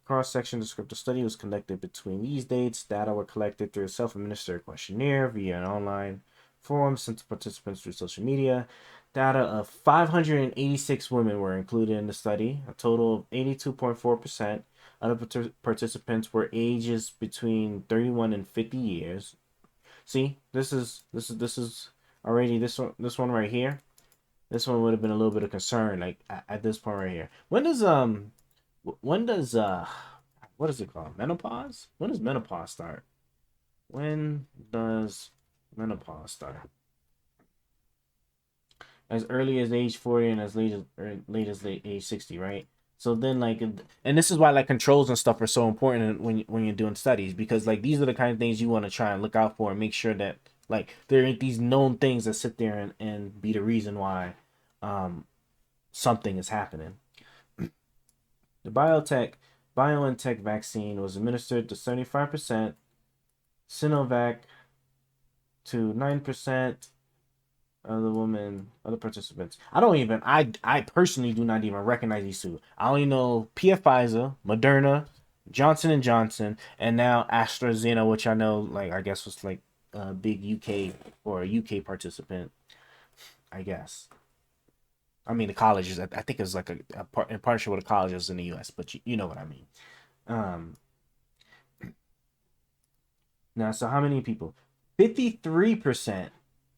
Cross-section descriptive study was conducted between these dates. Data were collected through a self-administered questionnaire via an online forum sent to participants through social media. Data of 586 women were included in the study. A total of 82.4% of the participants were ages between 31 and 50 years. See, this is already this one right here. This one would have been a little bit of concern at this point right here. When does what is it called? Menopause? When does menopause start? When does menopause start? As early as age 40 and as late as age 60, right? So then and this is why controls and stuff are so important when you're doing studies, because these are the kind of things you want to try and look out for and make sure that there ain't these known things that sit there and be the reason why something is happening. The BioNTech vaccine was administered to 75%, Sinovac to 9%, other participants. I personally do not even recognize these two. I only know Pfizer, Moderna, Johnson and Johnson, and now AstraZeneca, which I know, like, I guess was like a big UK or a UK participant, I guess. I mean, the colleges, I think it's like in partnership with the colleges in the US, but you know what I mean. Um, Now, so how many people? 53%.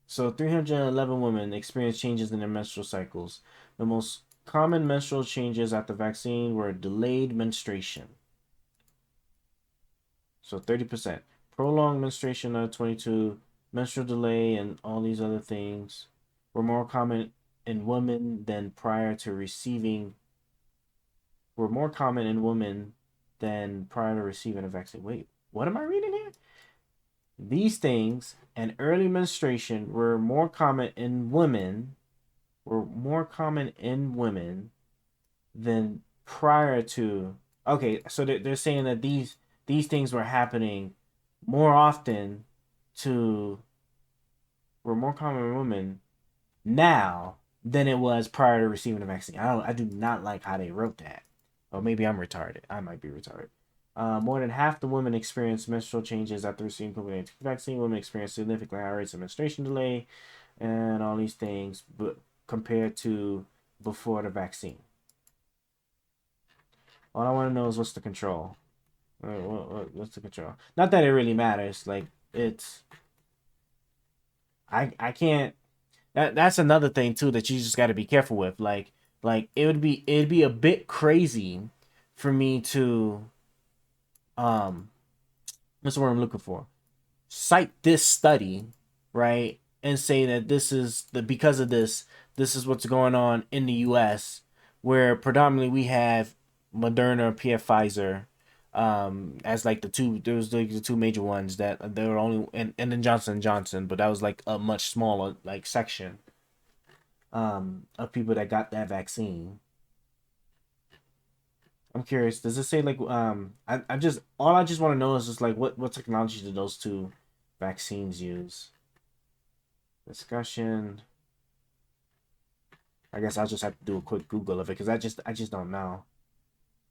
So 311 women experience changes in their menstrual cycles. The most common menstrual changes after vaccine were delayed menstruation. So 30%. Prolonged menstruation at 22, menstrual delay, and all these other things were more common in women than prior to receiving were more common in women than prior to receiving a vaccine. Wait, what am I reading here? These things and early menstruation were more common in women than prior to. Okay, so they're saying that these things were happening more often to were more common in women now than it was prior to receiving the vaccine. I do not like how they wrote that. Or maybe I'm retarded. I might be retarded. More than half the women experience menstrual changes after receiving COVID-19 vaccine. Women experience significantly higher rates of menstruation delay and all these things, but compared to before the vaccine. All I want to know is what's the control. What's the control? Not that it really matters. Like it's, I can't. That's another thing too that you just got to be careful with. Like it'd be a bit crazy for me to what's the word I'm looking for? Cite this study, right? And say that this is because of this is what's going on in the US, where predominantly we have Moderna, Pfizer, as like the two those like the two major ones that there were only and then Johnson and Johnson, but that was like a much smaller like section of people that got that vaccine. I'm curious. Does it say like I just I just want to know is just like what technology did those two vaccines use? Discussion. I guess I'll just have to do a quick Google of it because I just don't know.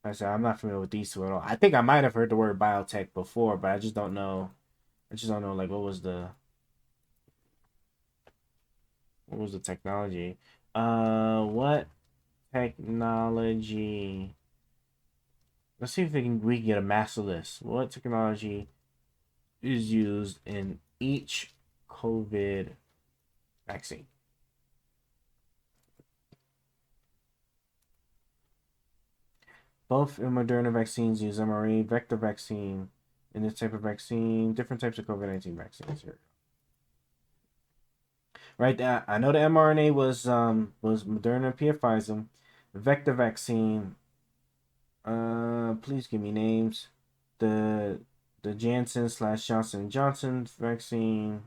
Like I said I'm not familiar with these two at all. I think I might have heard the word biotech before, but I just don't know. I just don't know like what was the technology? What technology? Let's see if we can get a master list. What technology is used in each COVID vaccine? Both Moderna vaccines use mRNA vector vaccine in this type of vaccine. Different types of COVID-19 vaccines here. Right, I know the mRNA was Moderna, Pfizer. Vector vaccine. Please give me names. The Janssen / Johnson & Johnson vaccine,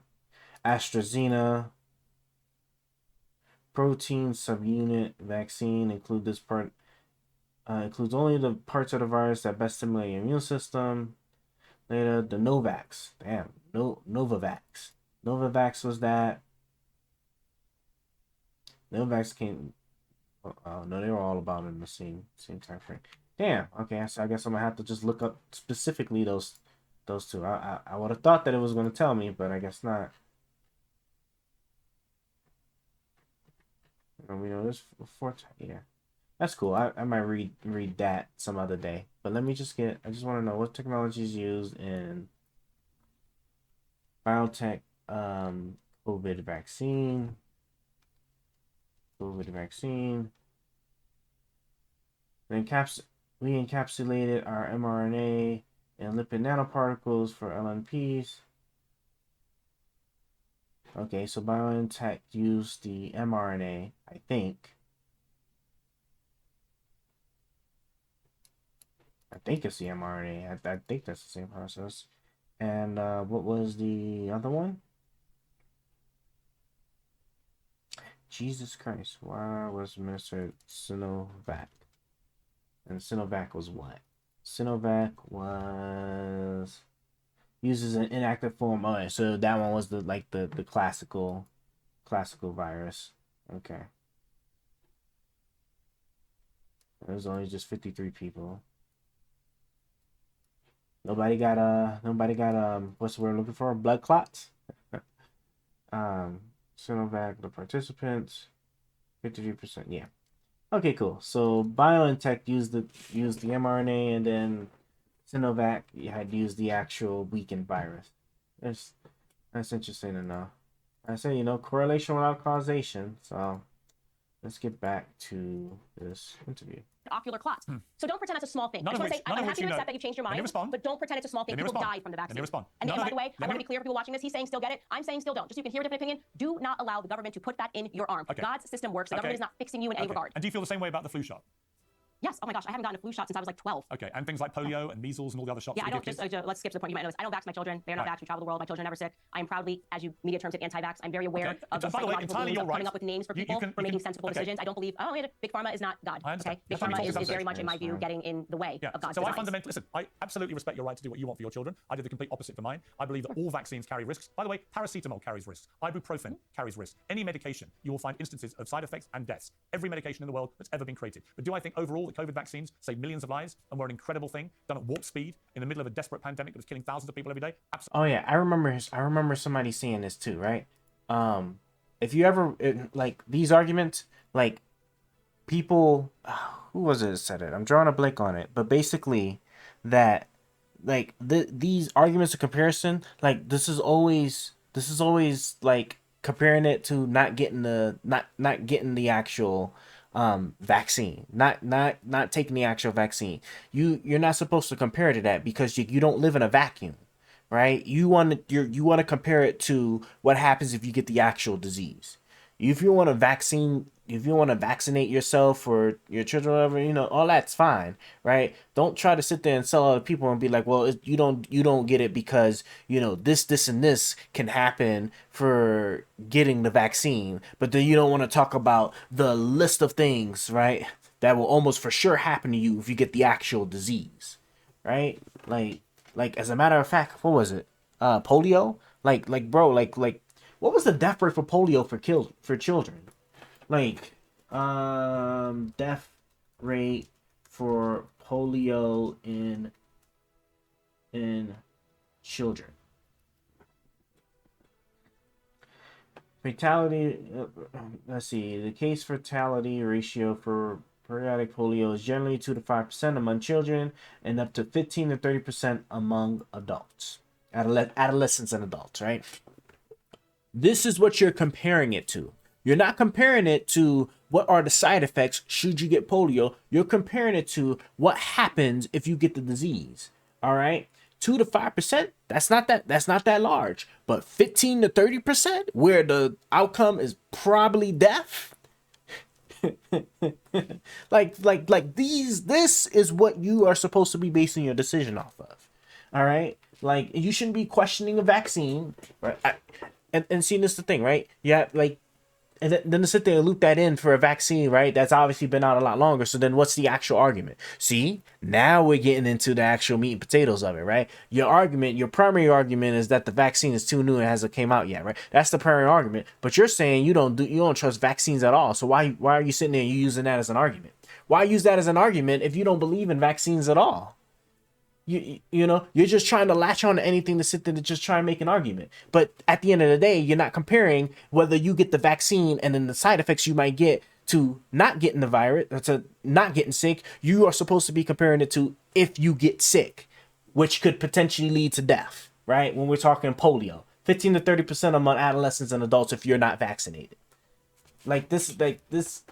AstraZeneca. Protein subunit vaccine includes only the parts of the virus that best stimulate your immune system. Later, the Novavax. Damn, Novavax. Novavax was that. Novavax came. Oh no, they were all about in the same time frame. Damn. Okay, so I guess I'm gonna have to just look up specifically those two. I would have thought that it was gonna tell me, but I guess not. And we know this before. Yeah, that's cool. I might read that some other day. But let me just I just want to know what technology is used in biotech COVID vaccine. COVID vaccine. We encapsulated our mRNA in lipid nanoparticles for LNPs. Okay, so BioNTech used the mRNA, I think. I think it's the mRNA. I think that's the same process. And what was the other one? Jesus Christ, why was administered Sinovac? And Sinovac was what? Sinovac uses an inactive form. Oh, so that one was the classical classical virus. Okay. There's only just 53 people. Nobody got what's the word I'm looking for? Blood clots. Sinovac, the participants, 53%. Yeah. Okay, cool. So BioNTech used the mRNA, and then Sinovac had used the actual weakened virus. That's interesting to know. I say, correlation without causation. So let's get back to this interview. Ocular clots. So don't pretend that's a small thing. I just want to say, I'm happy to accept that you've changed your mind, but don't pretend it's a small thing. People died from the vaccine. And by the way, I want to be clear for people watching this. He's saying still get it. I'm saying still don't. Just so you can hear a different opinion. Do not allow the government to put that in your arm. God's system works. The government is not fixing you in any regard. And do you feel the same way about the flu shot? Yes. Oh my gosh, I haven't gotten a flu shot since I was like 12. Okay, and things like polio and measles and all the other shots. Yeah, I don't just let's skip to the point. You might notice I don't vax my children. They're not vaxxed. We travel the world. My children are never sick. I am proudly, as you media terms it, anti-vax. I'm very aware of the psychological means of coming up with names for people for making sensible decisions. I don't believe. Oh, big pharma is not God. Okay, big pharma is very much, in my view, getting in the way of God's designs. Listen, I absolutely respect your right to do what you want for your children. I did the complete opposite for mine. I believe that all vaccines carry risks. By the way, paracetamol carries risks. Ibuprofen carries risks. Any medication, you will find instances of side effects and deaths. Every medication in the world that's ever been created. But do I think overall that COVID vaccines save millions of lives and were an incredible thing done at warp speed in the middle of a desperate pandemic that was killing thousands of people every day? Absolutely. Oh yeah, I remember somebody saying this too, right? If you ever these arguments, like people, who was it that said it? I'm drawing a blank on it, but basically that these arguments of comparison, like this is always like comparing it to not getting the actual vaccine, not taking the actual vaccine. You're not supposed to compare to that because you don't live in a vacuum, right? You want to compare it to what happens if you get the actual disease. If you want to vaccinate yourself or your children, or whatever, all that's fine, right? Don't try to sit there and sell other people and be like, well, you don't get it because this and this can happen for getting the vaccine, but then you don't want to talk about the list of things, right, that will almost for sure happen to you if you get the actual disease, right? Like as a matter of fact, what was it? Polio? Bro, what was the death rate for polio for children? Death rate for polio in children. Fatality, let's see, the case fatality ratio for periodic polio is generally 2 to 5% among children and up to 15 to 30% among adults, adolescents and adults, right? This is what you're comparing it to. You're not comparing it to what are the side effects should you get polio. You're comparing it to what happens if you get the disease. All right, 2 to 5%. That's not that large. But 15 to 30%, where the outcome is probably death. This is what you are supposed to be basing your decision off of. All right, you shouldn't be questioning a vaccine, right? And see, this is the thing, right? Yeah, and then to sit there and loop that in for a vaccine, right? That's obviously been out a lot longer. So then what's the actual argument? See, now we're getting into the actual meat and potatoes of it, right? Your primary argument is that the vaccine is too new and hasn't came out yet, right? That's the primary argument. But you're saying you don't trust vaccines at all. So why are you sitting there and you using that as an argument? Why use that as an argument if you don't believe in vaccines at all? You're just trying to latch on to anything to sit there to just try and make an argument. But at the end of the day, you're not comparing whether you get the vaccine and then the side effects you might get to not getting the virus, to not getting sick. You are supposed to be comparing it to if you get sick, which could potentially lead to death, right? When we're talking polio, 15 to 30% among adolescents and adults if you're not vaccinated. This.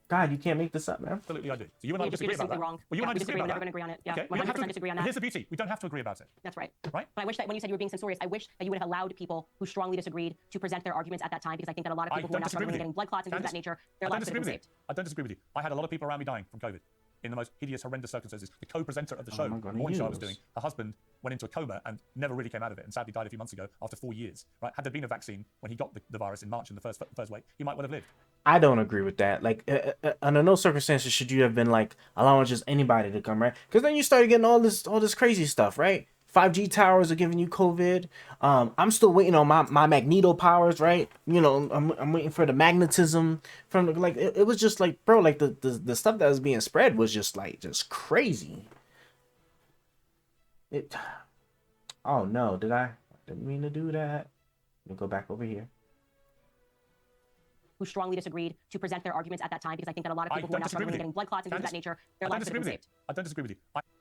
God, you can't make this up, man. Absolutely, I do. So you and I disagree about that. Wrong. Well, you and I disagree about We're that. never going to agree on it. Yeah, Okay. 100% disagree on that. Here's the beauty. We don't have to agree about it. That's right. Right? But I wish that when you said you were being censorious, I wish that you would have allowed people who strongly disagreed to present their arguments at that time, because I think that a lot of people who are now struggling getting blood clots and things of that nature, their lives could have been saved. I don't disagree with you. I had a lot of people around me dying from COVID in the most hideous, horrendous circumstances. The co-presenter of the show, the morning show I was doing, her husband went into a coma and never really came out of it, and sadly died a few months ago after 4 years. Right? Had there been a vaccine when he got the virus in March in the first wave, he might well have lived. I don't agree with that. Under no circumstances should you have been allowing just anybody to come, right? Because then you started getting all this crazy stuff, right? 5G towers are giving you COVID. I'm still waiting on my magneto powers, right? You know, I'm waiting for the magnetism from the, like it was just like, bro, like the stuff that was being spread was just like just crazy. Oh no, didn't mean to do that. Let me go back over here. Who strongly disagreed to present their arguments at that time, because I think that a lot of people who are now struggling getting blood clots and things of that nature, their lives have been saved. I don't disagree with you.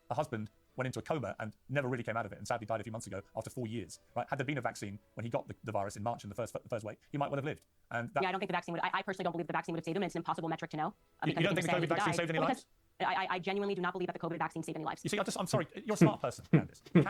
A husband went into a coma and never really came out of it, and sadly died a few months ago after 4 years. Right? Had there been a vaccine when he got the virus in March in the first wave, he might well have lived. And that, yeah, I don't think the vaccine would. I personally don't believe the vaccine would have saved him, and it's an impossible metric to know. You don't think the COVID vaccine saved any lives? I genuinely do not believe that the COVID vaccine saved any lives. You see, I'm sorry, you're a smart person, Candace. You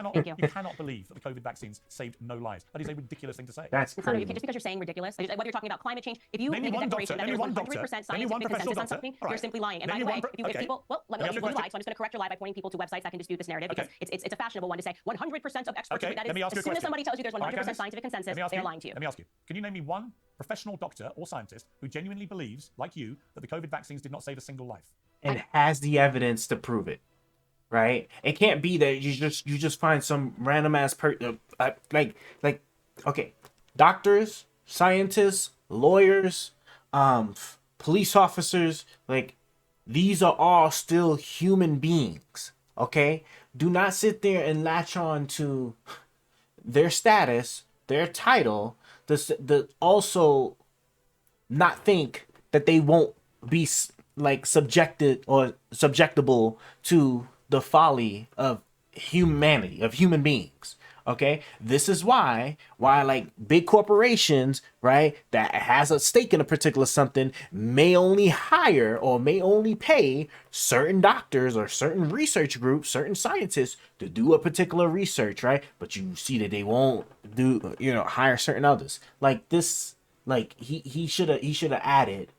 cannot believe that the COVID vaccines saved no lives. That is a ridiculous thing to say. That's crazy. Just because you're saying ridiculous, whether you're talking about climate change, if you make a declaration that there is 100% scientific consensus on something, you're simply lying. And by the way, if people, well, let me lie, so I'm just going to correct your lie by pointing people to websites that can dispute this narrative, because it's a fashionable one to say 100% of experts agree. That is, as soon as somebody tells you there's 100% scientific consensus, they are lying to you. Let me ask you, can you name me one professional doctor or scientist who genuinely believes, like you, that the COVID vaccines did not save a single life? And has the evidence to prove it, right? It can't be that you just find some random ass okay, doctors, scientists, lawyers, police officers, like these are all still human beings. Okay, do not sit there and latch on to their status, their title, the also not think that they won't be like subjected or subjectable to the folly of humanity, of human beings. Okay, this is why like big corporations, right, that has a stake in a particular something may only hire or may only pay certain doctors or certain research groups, certain scientists to do a particular research, right? But you see that they won't do, hire certain others. Like this, like he should have added.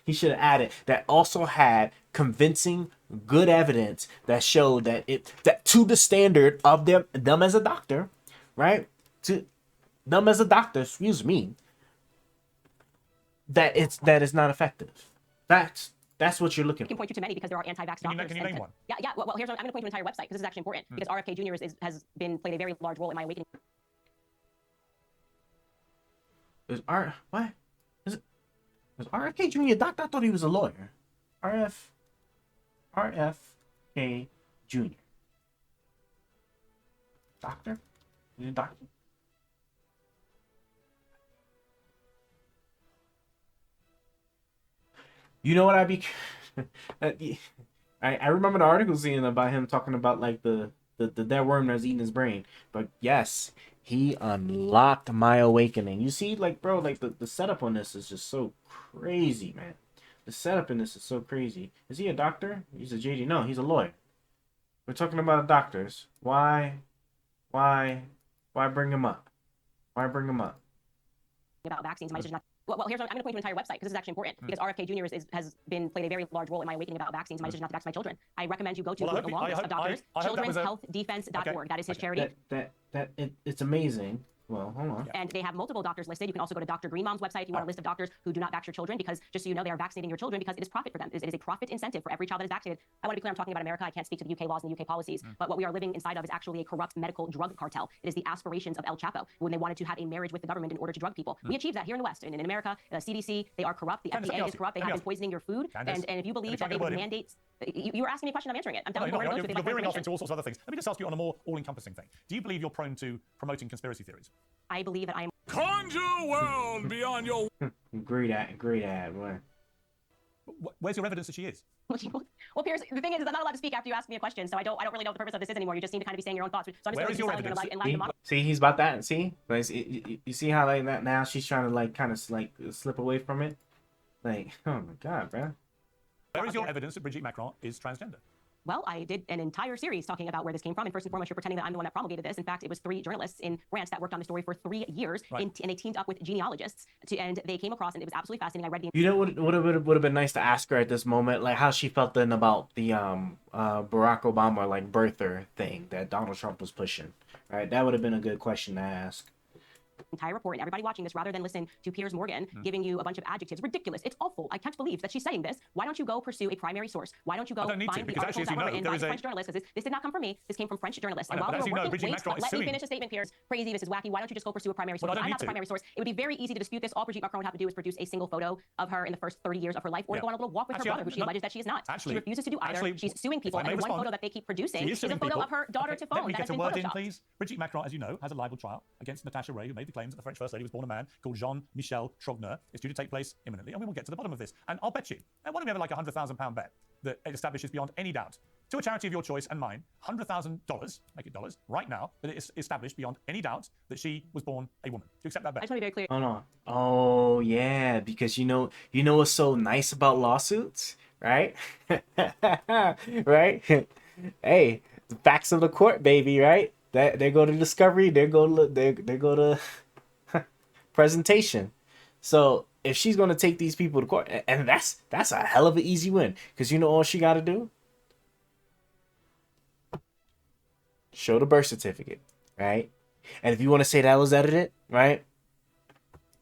He should have added that also had convincing good evidence that showed that that to the standard of them as a doctor, right? To them as a doctor, excuse me, that it's not effective. That's what you're looking for. I can point you to many because there are anti-vax doctors. Can you name one? Yeah. Well, here's I'm going to point you to an entire website because this is actually important because RFK Jr. has played a very large role in my awakening. What? Was RFK Jr. a doctor? I thought he was a lawyer. RFK Jr. Doctor? Is he a doctor? You know what I'd be... I remember the article seeing about him talking about like the dead worm that's eating his brain. But yes, he unlocked my awakening. You see, like, bro, like the setup on this is just so crazy, man. The setup in this is so crazy. Is he a doctor? He's a JD. No, he's a lawyer. We're talking about doctors. Why bring him up? Why bring him up? About vaccines, might just not. Well, here's I'm going to point to an entire website because this is actually important because RFK Jr. has played a very large role in my awakening about vaccines. Might just not to vaccine my children. I recommend you go to the long list of doctors, children'shealthdefense.org. That is his charity. It's amazing. Well, hold on. And they have multiple doctors listed. You can also go to Dr. Green Mom's website if you want a list of doctors who do not vax your children because, just so you know, they are vaccinating your children because it is profit for them. It is a profit incentive for every child that is vaccinated. I want to be clear, I'm talking about America. I can't speak to the UK laws and the UK policies, but what we are living inside of is actually a corrupt medical drug cartel. It is the aspirations of El Chapo when they wanted to have a marriage with the government in order to drug people. We achieved that here in the West. In America, CDC, they are corrupt. The FDA is corrupt. They have been poisoning your food. And if you believe that they would mandate... You were asking me a question, I'm answering it. I'm telling you where to go to. You're veering off into all sorts of other things. Let me just ask you on a more all-encompassing thing. Do you believe you're prone to promoting conspiracy theories? I believe that I am... Conjure world beyond your... Great ad. Where's your evidence that she is? Well, Piers, the thing is I'm not allowed to speak after you ask me a question, so I don't really know what the purpose of this is anymore. You just seem to kind of be saying your own thoughts. So I'm just Where is your evidence? See, he's about that. See? Like, you see how like that now she's trying to like kind of like slip away from it? Like, oh my God, bro. Where is your evidence that Brigitte Macron is transgender? Well, I did an entire series talking about where this came from. And first and foremost, you're pretending that I'm the one that promulgated this. In fact, it was 3 journalists in France that worked on the story for 3 years. Right. And they teamed up with genealogists. And they came across, and it was absolutely fascinating. I read the... You know what would have been nice to ask her at this moment? Like how she felt then about the Barack Obama, like, birther thing that Donald Trump was pushing. Right? That would have been a good question to ask. entire report and everybody watching this, rather than listen to Piers Morgan giving you a bunch of adjectives. Ridiculous. It's awful. I can't believe that she's saying this. Why don't you go pursue a primary source? Why don't you go find the articles that were written by the French journalists? Because this did not come from me. This came from French journalists. And while we were working, let me finish the statement, Piers. Crazy. This is wacky. Why don't you just go pursue a primary source? I'm not the primary source. It would be very easy to dispute this. All Brigitte Macron would have to do is produce a single photo of her in the first 30 years of her life, or to go on a little walk with her brother, who she alleges that she is not. She refuses to do either. She's suing people, and the one photo that they keep producing is a photo of her daughter to phone. Let me that get has a been word in, photoshopped. please. Brigitte Macron, as you know, has a libel trial against Natasha Ray, who made the claims that the French First Lady was born a man called Jean-Michel Trogneux. It's due to take place imminently, and we will get to the bottom of this. And I'll bet you, and why don't we have like £100,000 bet that it establishes beyond any doubt to a charity of your choice and mine, $100,000, make it dollars, right now, that it is established beyond any doubt that she was born a woman. Do you accept that bet? I just want to be very clear. Hold on. Oh yeah, because you know what's so nice about lawsuits, right? Right? Hey, the facts of the court, baby, right? That they go to discovery, they go to presentation. So if she's gonna take these people to court, and that's a hell of an easy win, because you know all she got to do, show the birth certificate, right? And if you want to say that was edited, right?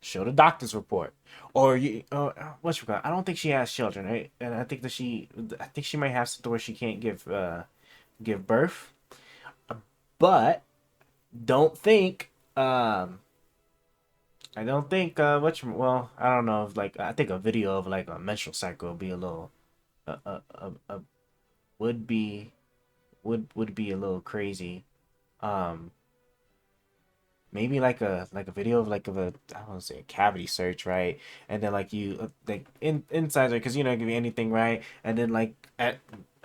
Show the doctor's report, or what's your? I don't think she has children, right? And I think she might have something where she can't give birth, but don't think I don't think well, I don't know if like I think a video of like a menstrual cycle would be a little would be a little crazy. Maybe like a video of like I don't want to say a cavity search, right? And then like you like inside there, because you know it could be anything, right? And then like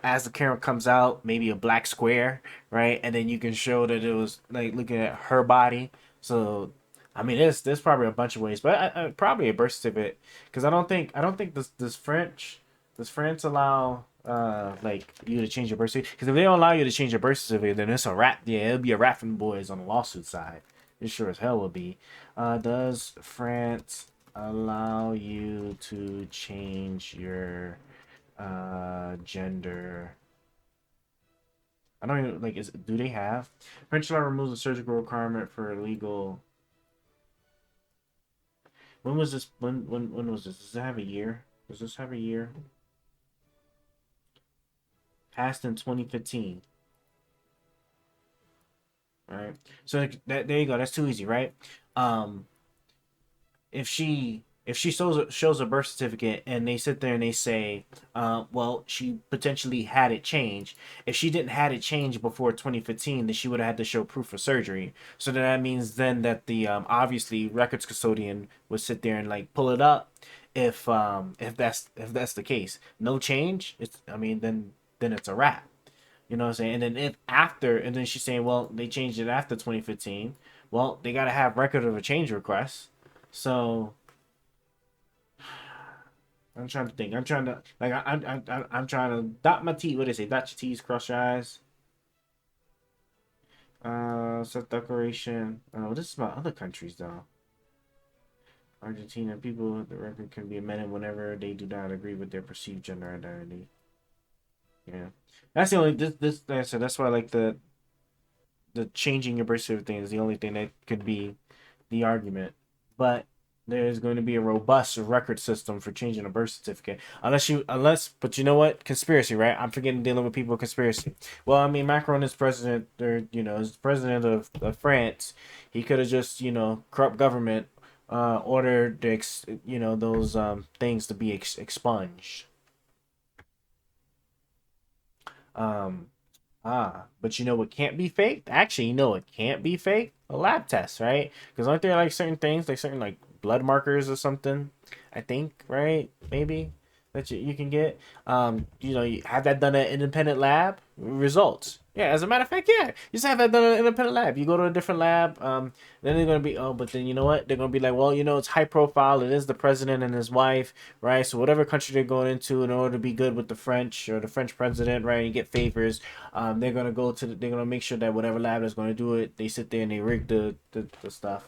as the camera comes out, maybe a black square, right? And then you can show that it was like looking at her body. So I mean, there's probably a bunch of ways, but probably a birth certificate, because I don't think does France allow like you to change your birth certificate? Because if they don't allow you to change your birth certificate, then it's a wrap. Yeah, it'll be a wrap from the boys on the lawsuit side. It sure as hell will be. Does France allow you to change your gender? I don't even like. Do they have? French law removes the surgical requirement for illegal. When was this? When was this? Does it have a year? Does this have a year? Passed in 2015. All right. So there you go. That's too easy, right? If she shows a birth certificate and they sit there and they say, well, she potentially had it changed. If she didn't had it changed before 2015, then she would have had to show proof of surgery. So that means then that the obviously records custodian would sit there and like pull it up. If that's the case, no change. Then it's a wrap. You know what I'm saying? And then and then she's saying, well, they changed it after 2015. Well, they got to have record of a change request. So I'm trying to think. I'm trying to I'm trying to dot my T. What do they say? Dot your T's, cross your I's. Self-declaration. Oh, this is about other countries though. Argentina, people, the record can be amended whenever they do not agree with their perceived gender identity. Yeah, that's the only that's why like the changing your birth certificate thing is the only thing that could be the argument. But there's going to be a robust record system for changing a birth certificate, but you know what? Conspiracy, right? I'm forgetting dealing with people with conspiracy. Well, I mean, Macron is president, or is president of France. He could have just corrupt government, ordered those things to be expunged. But what can't be faked? Actually, it can't be faked? A lab test, right? Because aren't there like certain things, like certain like blood markers or something? I think, right? Maybe that you can get. You have that done at an independent lab. Results. Yeah, as a matter of fact, yeah. You just have that done at an independent lab. You go to a different lab, then they're gonna be, but then you know what? They're gonna be like, well, it's high profile. It is the president and his wife, right? So whatever country they're going into, in order to be good with the French or the French president, right, and get favors, they're gonna they're gonna make sure that whatever lab is gonna do it, they sit there and they rig the stuff.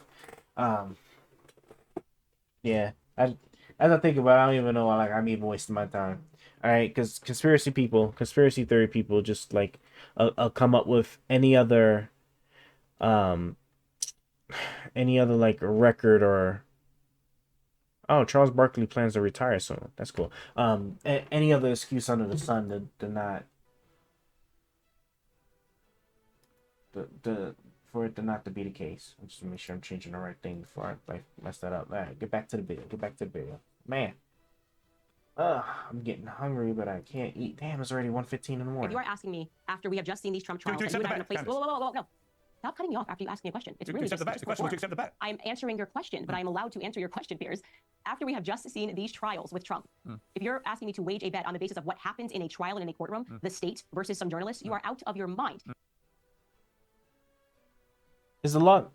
Yeah. As I think about it, I don't even know like I'm even wasting my time. All right, because conspiracy theory people just like come up with any other any other like record or oh, Charles Barkley plans to retire soon. That's cool. Any other excuse under the sun to not for it to not to be the case. I'm just to make sure I'm changing the right thing before I like mess that up. All right, get back to the video. Get back to the video. Man, I'm getting hungry, but I can't eat. Damn, it's already 1:15 in the If morning. you are asking me after we have just seen these Trump trials, Do you and you and I are in a accept place. the bet, Whoa, no. Stop cutting me off after you ask me a question. It's Do you really accept the bet? just The question was, do you accept the bet? I'm answering your question, but I'm allowed to answer your question, Piers. After we have just seen these trials with Trump, if you're asking me to wage a bet on the basis of what happens in a trial and in a courtroom, the state versus some journalists, you are out of your mind. Is the law?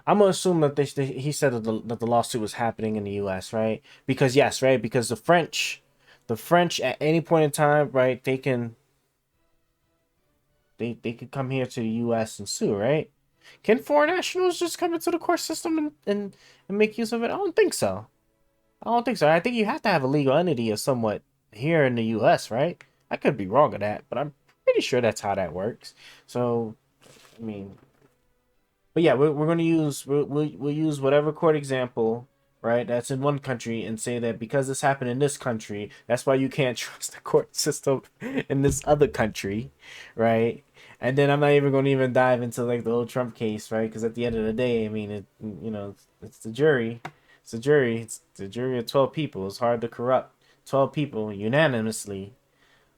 I'm gonna assume that he said that the lawsuit was happening in the U.S., right? Because yes, right? Because the French at any point in time, right? They can come here to the U.S. and sue, right? Can foreign nationals just come into the court system and make use of it? I don't think so. I think you have to have a legal entity of somewhat here in the U.S., right? I could be wrong on that, but I'm pretty sure that's how that works. So, I mean, but yeah, we're gonna use we'll use whatever court example, right? That's in one country and say that because this happened in this country, that's why you can't trust the court system in this other country, right? And then I'm not even going to even dive into like the whole Trump case, right? Because at the end of the day, I mean, it's the jury. It's the jury. It's the jury of 12 people. It's hard to corrupt 12 people unanimously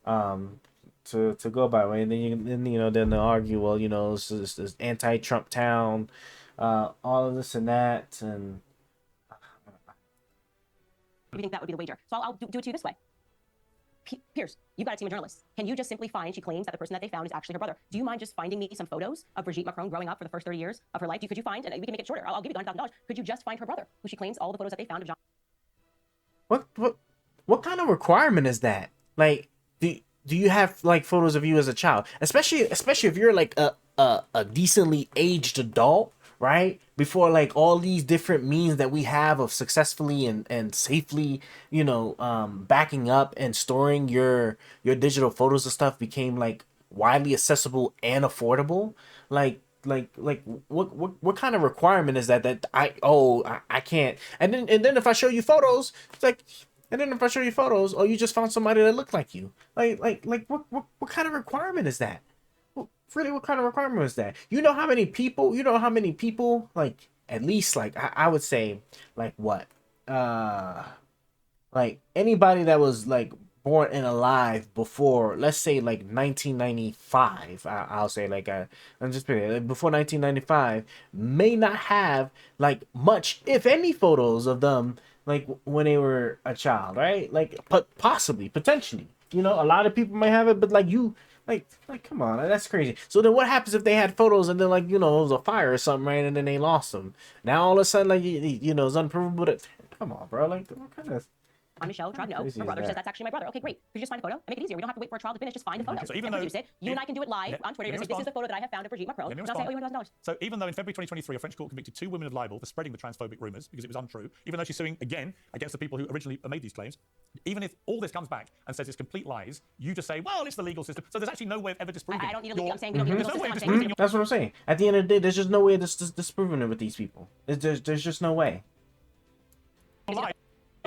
to go by way. And then they'll argue, well, it's this anti-Trump town, all of this and that. And You think that would be the wager. So I'll do it to you this way. Piers, you've got a team of journalists. Can you just simply find, she claims that the person that they found is actually her brother. Do you mind just finding me some photos of Brigitte Macron growing up for the first 30 years of her life? Could you find, and we can make it shorter, I'll give you the $100,000. Could you just find her brother, who she claims all the photos that they found of John? what kind of requirement is that? Like, do you have like photos of you as a child? Especially if you're like a decently aged adult, right? Before like all these different means that we have of successfully and safely, backing up and storing your digital photos and stuff became like widely accessible and affordable. Like what kind of requirement is that I can't. And then if I show you photos, it's like, and then if I show you photos, oh, you just found somebody that looked like you. Like what kind of requirement is that? Really, what kind of requirement is that? You know how many people, like, at least, like, I would say, like, what? Like, anybody that was, like, born and alive before, let's say, like, 1995, I'll say, like, I'm just like, before 1995, may not have, like, much, if any, photos of them, like, when they were a child, right? Like, possibly, potentially. A lot of people might have it, but, like, Like, come on, that's crazy. So then what happens if they had photos and then, like, it was a fire or something, right? And then they lost them. Now all of a sudden, like, it's unprovable that, come on, bro. Like, what kind of... On Michelle tried no. Her brother says that's actually my brother. Okay, great. Could you just find a photo and make it easier? We don't have to wait for a trial to finish. Just find a photo. So even and though produce it. You and I can do it live on Twitter. You're gonna say, this is the photo that I have found of Brigitte Macron. And I'll say, oh, you want $1,000. So even though in February 2023 a French court convicted 2 women of libel for spreading the transphobic rumours because it was untrue, even though she's suing again against the people who originally made these claims, even if all this comes back and says it's complete lies, you just say, well, it's the legal system. So there's actually no way of ever disproving. I don't need a legal. I'm saying we don't need a legal system. I'm saying That's what I'm saying. At the end of the day, there's just no way of disproving it with these people. There's just no way. Oh,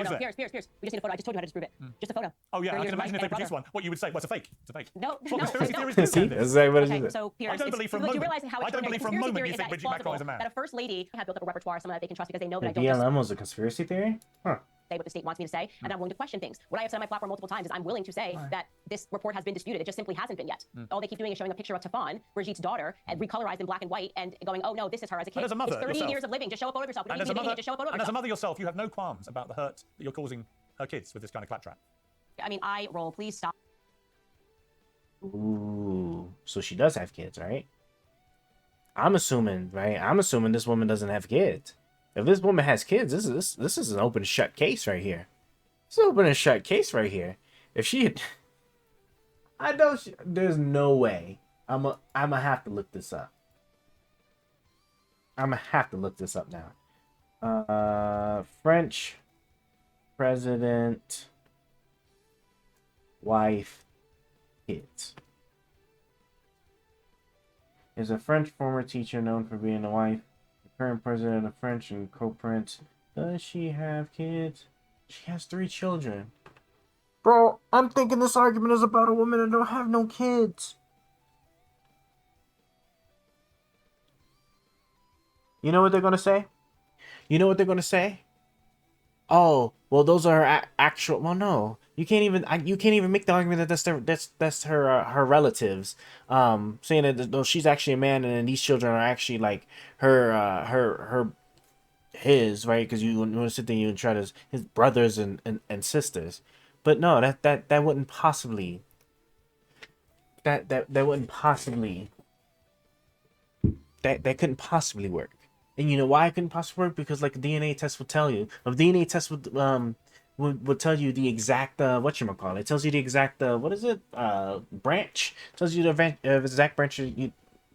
no, Piers. We just need a photo. I just told you how to disprove it. Just a photo. Oh, yeah, I Where can your imagine if they wife and produce one. What you would say, well, it's a fake. It's a fake. No, Well, conspiracy theories no. do, See, Candace. that's exactly what it Okay, is. so Piers, I don't believe for a look, you moment. realize how I don't believe for a conspiracy moment theory you is think that it's Brigitte Macron is a plausible man. that a first lady had built up a repertoire, someone that they can trust because they know that I The don't just BLM was a conspiracy theory? Huh. say what the state wants me to say, and I'm willing to question things. What I have said on my platform multiple times is I'm willing to say that this report has been disputed. It just simply hasn't been yet. All they keep doing is showing a picture of Tafan, Brigitte's daughter, and recolorized in black and white, and going, oh no, this is her as a kid. And as a mother it's 30 yourself. years of living. Just show a photo of yourself. And What do you need? Just show a photo of and as a yourself. mother yourself, you have no qualms about the hurt that you're causing her kids with this kind of claptrap. I mean, I roll. Please stop. Ooh, so she does have kids, right? I'm assuming, right? I'm assuming this woman doesn't have kids. If this woman has kids, this is an open and shut case right here. It's an open and shut case right here. If she had, I know there's no way. I'm gonna have to look this up. I'm gonna have to look this up now. French president wife kids. Is a French former teacher known for being the wife of current president of French and co-prince. Does she have kids? She has 3 children. Bro, I'm thinking this argument is about a woman that don't have no kids. You know what they're gonna say? You know what they're gonna say? Oh, well, those are her actual. Well, no, you can't even. You can't even make the argument that that's her her relatives. Saying that no, she's actually a man, and then these children are actually like her his, right? Because you want to sit there and you try to his brothers and sisters, but no, that wouldn't possibly. That wouldn't possibly. That couldn't possibly work. And you know why it couldn't possibly work? Because like a DNA test would tell you. A DNA test would tell you the exact whatchamacallit. It tells you the exact what is it? Branch. It tells you the exact branch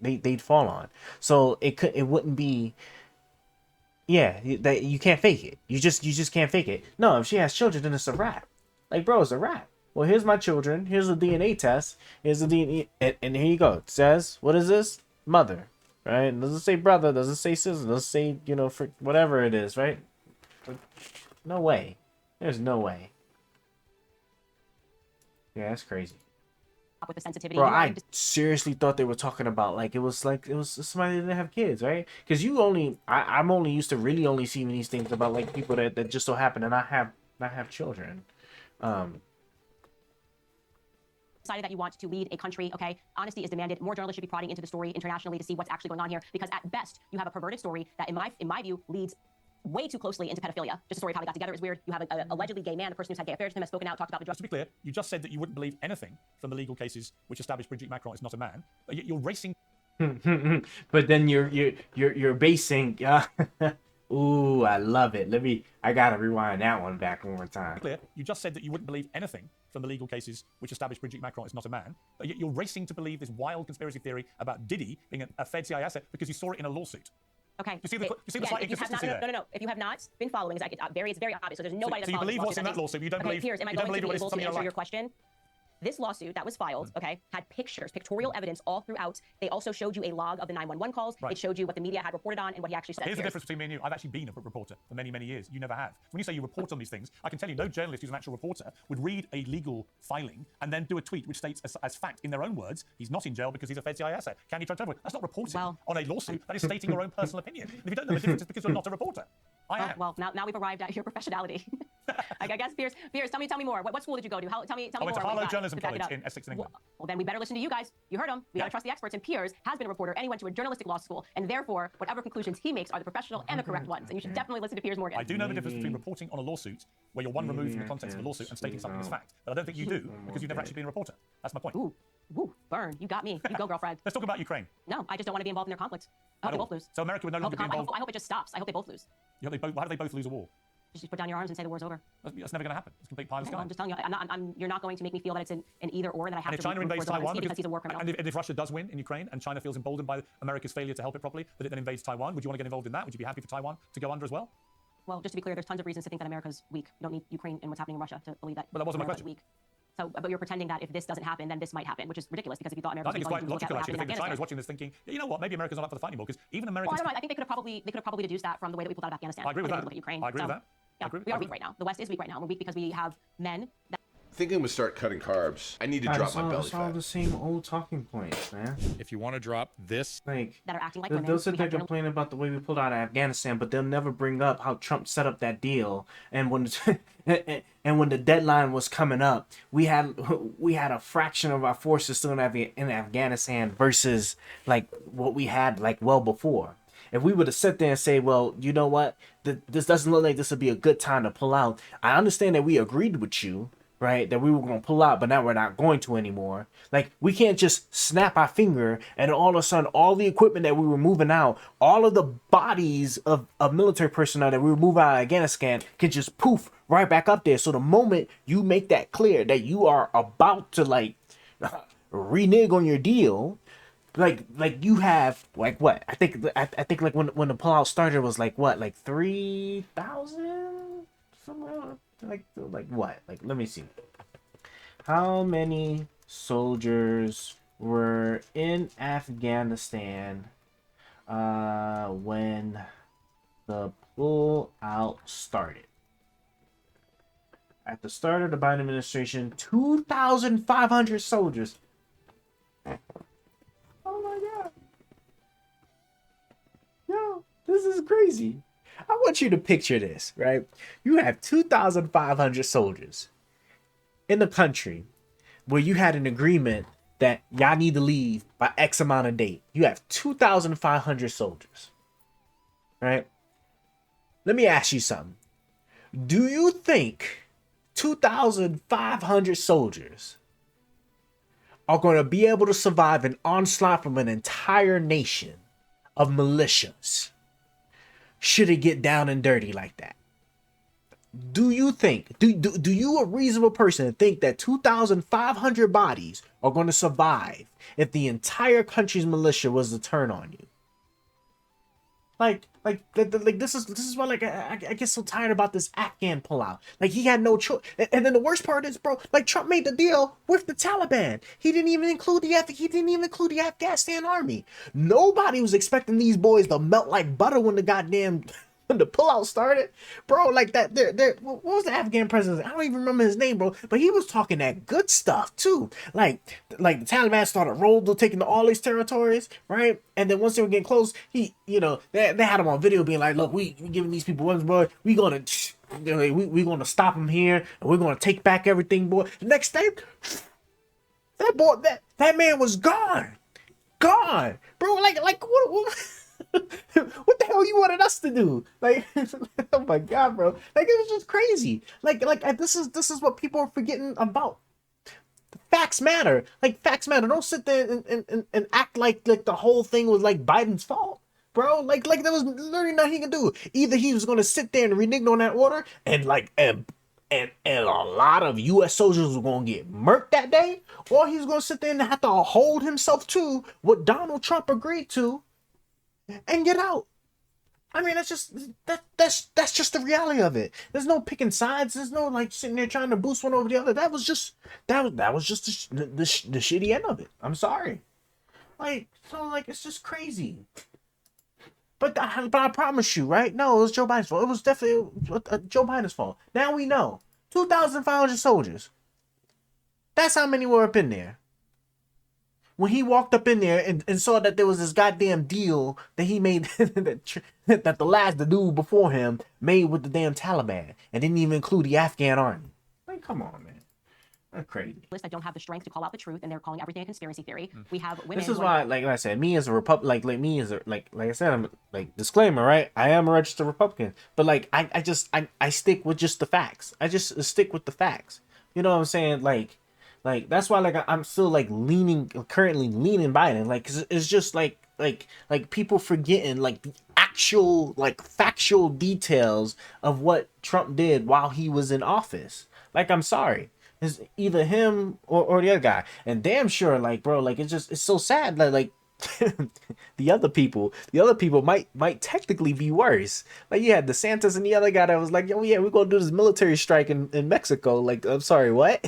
they'd fall on. So it wouldn't be. Yeah, that you can't fake it. You just can't fake it. No, if she has children, then it's a wrap. Like, bro, it's a wrap. Well, here's my children. Here's a DNA test. Here's the DNA, and here you go. It says, what is this? Mother. Right? It doesn't say brother, doesn't say sister, doesn't say, for whatever it is, right? No way. There's no way. Yeah, that's crazy. With the sensitivity. Bro, I seriously thought they were talking about it was somebody that didn't have kids, right? Because I'm only used to really only seeing these things about like people that just so happen to not have children. Decided that you want to lead a country, okay? Honesty is demanded. More journalists should be prodding into the story internationally to see what's actually going on here, because at best, you have a perverted story that, in my view, leads way too closely into pedophilia. Just a story of how they got together is weird. You have a allegedly gay man, the person who's had gay affairs with him has spoken out, talked about the drugs. Just to be clear, you just said that you wouldn't believe anything from the legal cases which established Brigitte Macron is not a man, but yet you're racing. But then you're basing. Ooh, I love it. I gotta rewind that one back one more time. Clear, you just said that you wouldn't believe anything from the legal cases which established Brigitte Macron is not a man, but yet you're racing to believe this wild conspiracy theory about Diddy being a Fed CIA asset because you saw it in a lawsuit. Okay. You see the slight inconsistency there? No. If you have not been following, it's very obvious. So there's nobody that's so you following. believe what's in that lawsuit, but you don't believe. Piers, am I going to be able to answer your question? This lawsuit that was filed, okay, had pictorial evidence all throughout. They also showed you a log of the 911 calls. Right. It showed you what the media had reported on and what he actually said. Here's the difference between me and you. I've actually been a reporter for many, many years. You never have. When you say you report on these things, I can tell you no journalist who's an actual reporter would read a legal filing and then do a tweet which states as fact, in their own words, he's not in jail because he's a Fed CIA asset. Can you try to tell me? That's not reporting on a lawsuit. That is stating your own personal opinion. And if you don't know the difference, it's because you're not a reporter. I am. Well, now we've arrived at your professionality. I guess, Piers, tell me more. What school did you go to? Tell me more. I went to Harlow Journalism College in Essex, England. Well, then we better listen to you guys. You heard him. We gotta trust the experts. And Piers has been a reporter and he went to a journalistic law school, and therefore, whatever conclusions he makes are the professional and the correct ones. And you should definitely listen to Piers Morgan. I do know the difference between reporting on a lawsuit, where you're one removed from the context of a lawsuit and stating something as fact, but I don't think you do because you've never actually been a reporter. That's my point. Ooh, burn. You got me. You go, girlfriend. Let's talk about Ukraine. No, I just don't want to be involved in their conflict. I hope they both lose. So America would no longer be involved. I hope it just stops. I hope they both lose. Why do they both lose a war? Just put down your arms and say the war's over. That's never going to happen. It's complete pie in the sky. I'm just telling you, you're not going to make me feel that it's an either or, and that I have and if to China invades Taiwan because he's a war criminal. And if Russia does win in Ukraine and China feels emboldened by America's failure to help it properly, that it then invades Taiwan, would you want to get involved in that? Would you be happy for Taiwan to go under as well? Well, just to be clear, there's tons of reasons to think that America's weak. You don't need Ukraine and what's happening in Russia to believe that. But that wasn't my question. Weak. So, but you're pretending that if this doesn't happen, then this might happen, which is ridiculous because if you thought America I think it's quite logical actually to think that China is watching this thinking, you know what, maybe America's not up for the fight anymore because even Americans. Well, I don't know. I think they could have probably deduced that from the way that we pulled out of Afghanistan. I agree with that. Look at Ukraine. I agree with that. Yeah, we are weak right now. The West is weak right now. We're weak because we have men that. I think I'm gonna start cutting carbs. I need to drop my belly It's all fat. the same old talking points, man. If you want to drop this, Like are acting like women. they'll sit there complaining about the way we pulled out of Afghanistan, but they'll never bring up how Trump set up that deal. And when the deadline was coming up, we had a fraction of our forces still in Afghanistan versus like what we had like well before. If we were to sit there and say, well, you know what, this doesn't look like this would be a good time to pull out. I understand that we agreed with you, right, that we were going to pull out, but now we're not going to anymore. Like, we can't just snap our finger and all of a sudden all the equipment that we were moving out, all of the bodies of military personnel that we were moving out of Afghanistan can just poof right back up there. So the moment you make that clear that you are about to like renege on your deal, like you have like what I think like when the pullout started was like what, like 3,000 somewhere, like what, like let me see how many soldiers were in Afghanistan when the pullout started. At the start of the Biden administration, 2,500 soldiers. Oh my God. Yo, this is crazy. I want you to picture this, right? You have 2,500 soldiers in the country where you had an agreement that y'all need to leave by X amount of date. You have 2,500 soldiers, right? Let me ask you something. Do you think 2,500 soldiers are going to be able to survive an onslaught from an entire nation of militias should it get down and dirty like that? Do you think, do you, a reasonable person, think that 2,500 bodies are going to survive if the entire country's militia was to turn on you? Like this is why I get so tired about this Afghan pullout. Like, he had no choice, and then the worst part is, bro, like, Trump made the deal with the Taliban. He didn't even include the Afghanistan army. Nobody was expecting these boys to melt like butter when the pullout started, bro. Like that, what was the Afghan president? I don't even remember his name, bro. But he was talking that good stuff too. Like the Taliban started taking all these territories, right? And then once they were getting close, they had him on video being like, "Look, we giving these people weapons, boy. We gonna stop them here, and we're gonna take back everything, boy." The next day, that man was gone, bro. Like what? What the hell you wanted us to do? Like, oh my God, bro. Like, it was just crazy. Like this is what people are forgetting about. Facts matter. Like, facts matter. Don't sit there and act like the whole thing was like Biden's fault, bro. Like there was literally nothing he could do. Either he was gonna sit there and renege on that order, and a lot of U.S. soldiers were gonna get murked that day, or he was gonna sit there and have to hold himself to what Donald Trump agreed to and get out. I mean, that's just the reality of it. There's no picking sides. There's no like sitting there trying to boost one over the other. That was just the shitty end of it. I'm sorry. It's just crazy. But I promise you, right? No, it was Joe Biden's fault. It was definitely Joe Biden's fault. Now we know 2,500 soldiers. That's how many were up in there. When he walked up in there and saw that there was this goddamn deal that he made that the dude before him made with the damn Taliban, and didn't even include the Afghan army. Like, come on, man. That's crazy. That don't have the strength to call out the truth, and they're calling everything a conspiracy theory. We have women. This is why, like I said, me as a Republican, like I said, I'm like, disclaimer, right? I am a registered Republican, but like I stick with just the facts. I just stick with the facts. You know what I'm saying? Like that's why I'm still currently leaning Biden. Like, 'cause it's just like people forgetting like the actual factual details of what Trump did while he was in office. Like, I'm sorry, it's either him or the other guy. And damn sure, bro, it's so sad that the other people might technically be worse. Like, you had DeSantis and the other guy that was like, "Yo, yeah, we're gonna do this military strike in Mexico." Like, I'm sorry, what?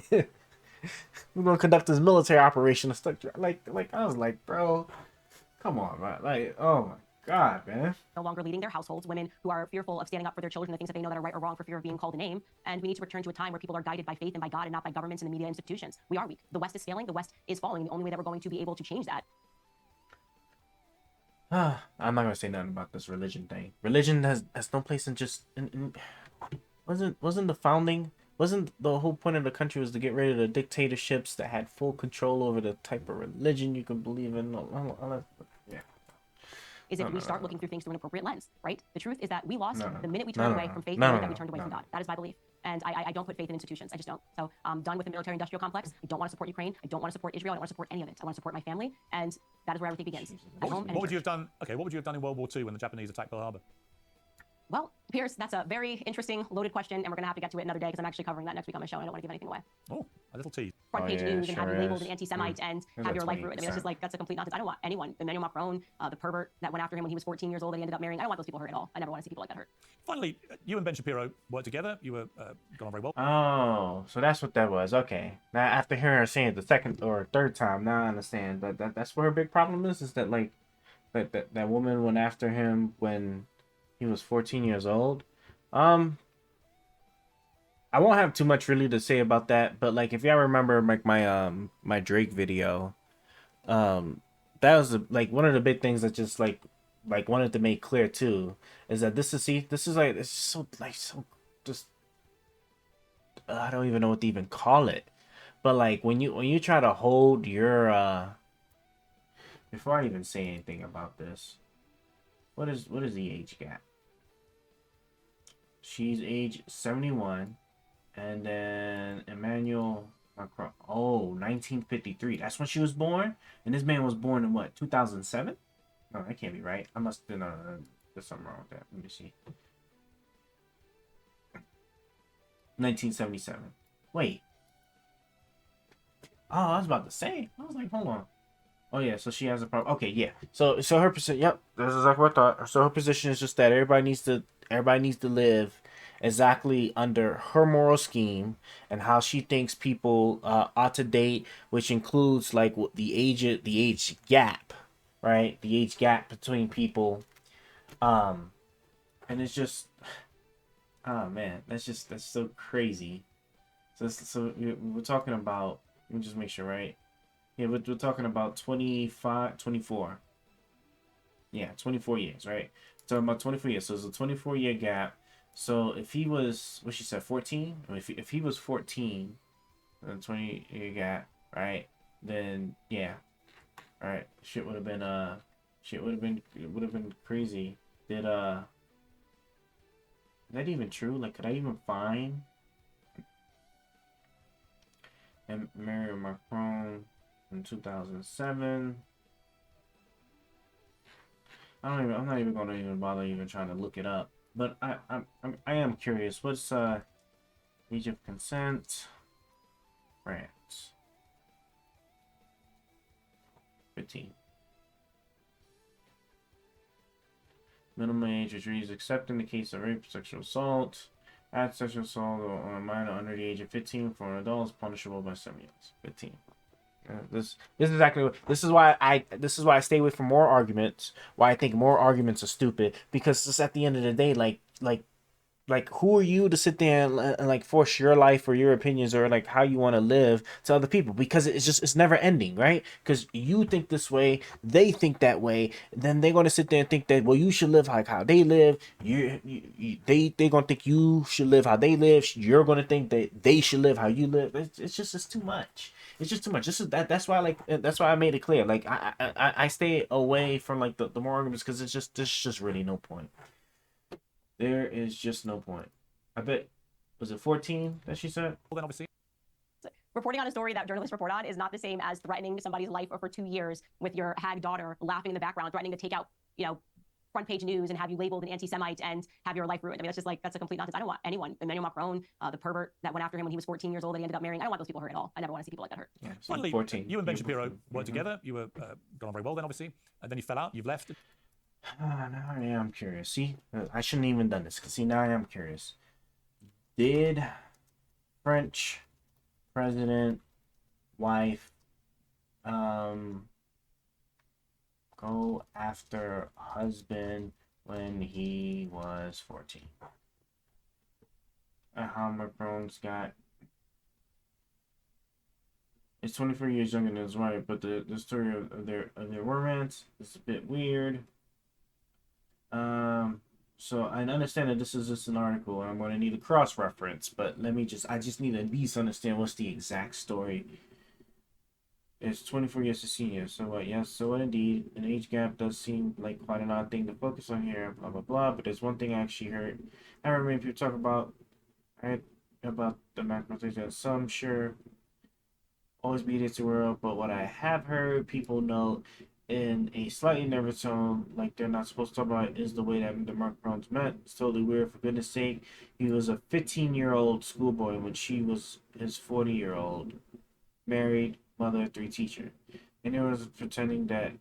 We're gonna conduct this military operation and stuff. Like I was like, bro, come on, man. Like, oh my God, man. No longer leading their households, women who are fearful of standing up for their children, the things that they know that are right or wrong for fear of being called a name. And we need to return to a time where people are guided by faith and by God and not by governments and the media institutions. We are weak. The West is failing. The West is falling. The only way that we're going to be able to change that. I'm not gonna say nothing about this religion thing. Religion has no place in wasn't the founding. Wasn't the whole point of the country was to get rid of the dictatorships that had full control over the type of religion you could believe in? Yeah. Is if we start looking through things through an appropriate lens, right? The truth is that we lost the minute we No, turned no, away no. from faith, No, the no, minute that we no, turned away no. from God. That is my belief. And I don't put faith in institutions. I just don't. So I'm done with the military-industrial complex. I don't want to support Ukraine. I don't want to support Israel. I don't want to support any of it. I want to support my family. And that is where everything begins. At home and What in would you church. have done? Okay, what would you have done in World War II when the Japanese attacked Pearl Harbor? Well, Piers, that's a very interesting, loaded question, and we're going to have to get to it another day because I'm actually covering that next week on my show, and I don't want to give anything away. Oh, a little tease. Front page yeah, news and have you sure labeled is. an anti-Semite and have your life ruined. I mean, it's just that's a complete nonsense. I don't want anyone, Emmanuel Macron, the pervert that went after him when he was 14 years old that he ended up marrying. I don't want those people hurt at all. I never want to see people like that hurt. Finally, you and Ben Shapiro worked together. You were got on very well. Oh, so that's what that was. Okay. Now, after hearing her saying it the second or third time, now I understand. That's where her big problem is that that woman went after him when he was 14 years old. I won't have too much really to say about that, but like if y'all remember like my Drake video, that was like one of the big things that just like wanted to make clear too is that this is like it's so just I don't even know what to even call it, but like when you try to hold your before I even say anything about this, what is the age gap? She's age 71. And then Emmanuel Macron. Oh, 1953. That's when she was born? And this man was born in what, 2007? No, that can't be right. I must have... No, there's something wrong with that. Let me see. 1977. Wait. Oh, I was about to say. I was like, hold on. Oh, yeah, so she has a problem. Okay, yeah. So her position... Yep, that's exactly what I thought. So her position is just that everybody needs to live exactly under her moral scheme and how she thinks people ought to date, which includes like the age gap, right? The age gap between people, and it's just, oh man, that's so crazy. So we're talking about. Let me just make sure, right? Yeah, we're talking about 24. Yeah, 24 years, right? Talking about 24 years. So it's a 24-year gap. So if he was, what she said, 14? Or if he was 14, then 20-year gap, right? Then yeah, all right. Shit would have been crazy. Is that even true? Like, could I even find and Emmanuel Macron in 2007? I'm not even gonna even bother even trying to look it up. But I am curious. What's age of consent? France. 15. Minimum age which reads except in the case of rape, sexual assault. At sexual assault on a minor under the age of 15 for an adult is punishable by 7 years. 15. This is exactly what this is why I stay away from more arguments. Why I think more arguments are stupid, because just at the end of the day, like who are you to sit there and like force your life or your opinions or like how you want to live to other people? Because it's never ending, right? Because you think this way, they think that way, then they're gonna sit there and think that, well, you should live like how they live. They gonna think you should live how they live. You're gonna think that they should live how you live. It's too much. It's just too much. That's why that's why I made it clear. Like I stay away from like the more arguments, because there's just really no point. There is just no point. I bet, was it 14 that she said? Well, then obviously. Reporting on a story that journalists report on is not the same as threatening somebody's life for 2 years with your hag daughter laughing in the background, threatening to take out, front page news and have you labeled an anti-Semite and have your life ruined. I mean, that's a complete nonsense. I don't want anyone, Emmanuel Macron, the pervert that went after him when he was 14 years old and he ended up marrying. I don't want those people hurt at all. I never want to see people like that hurt. Yeah, Finally, 14. You and Ben Shapiro worked together. You were got on very well then, obviously. And then you fell out. You've left. Now I am curious. See, I shouldn't even done this. Cause see, now I am curious. Did French president wife go after husband when he was 14? How Macron's got, it's 24 years younger than his wife, but the story of their romance is a bit weird. So I understand that this is just an article and I'm going to need a cross-reference, but I just need to at least understand what's the exact story. It's 24 years to senior, so what? Yes, so what indeed, an age gap does seem like quite an odd thing to focus on here, blah, blah, blah, but there's one thing I actually heard. I remember many people talk about, right, about the macronutrients, some sure always be this world, but what I have heard people note in a slightly nervous tone, like they're not supposed to talk about, is the way that the Macrons met. It's totally weird, for goodness sake. He was a 15-year-old schoolboy when she was his 40-year-old, married, mother, 3 teacher. And it was pretending that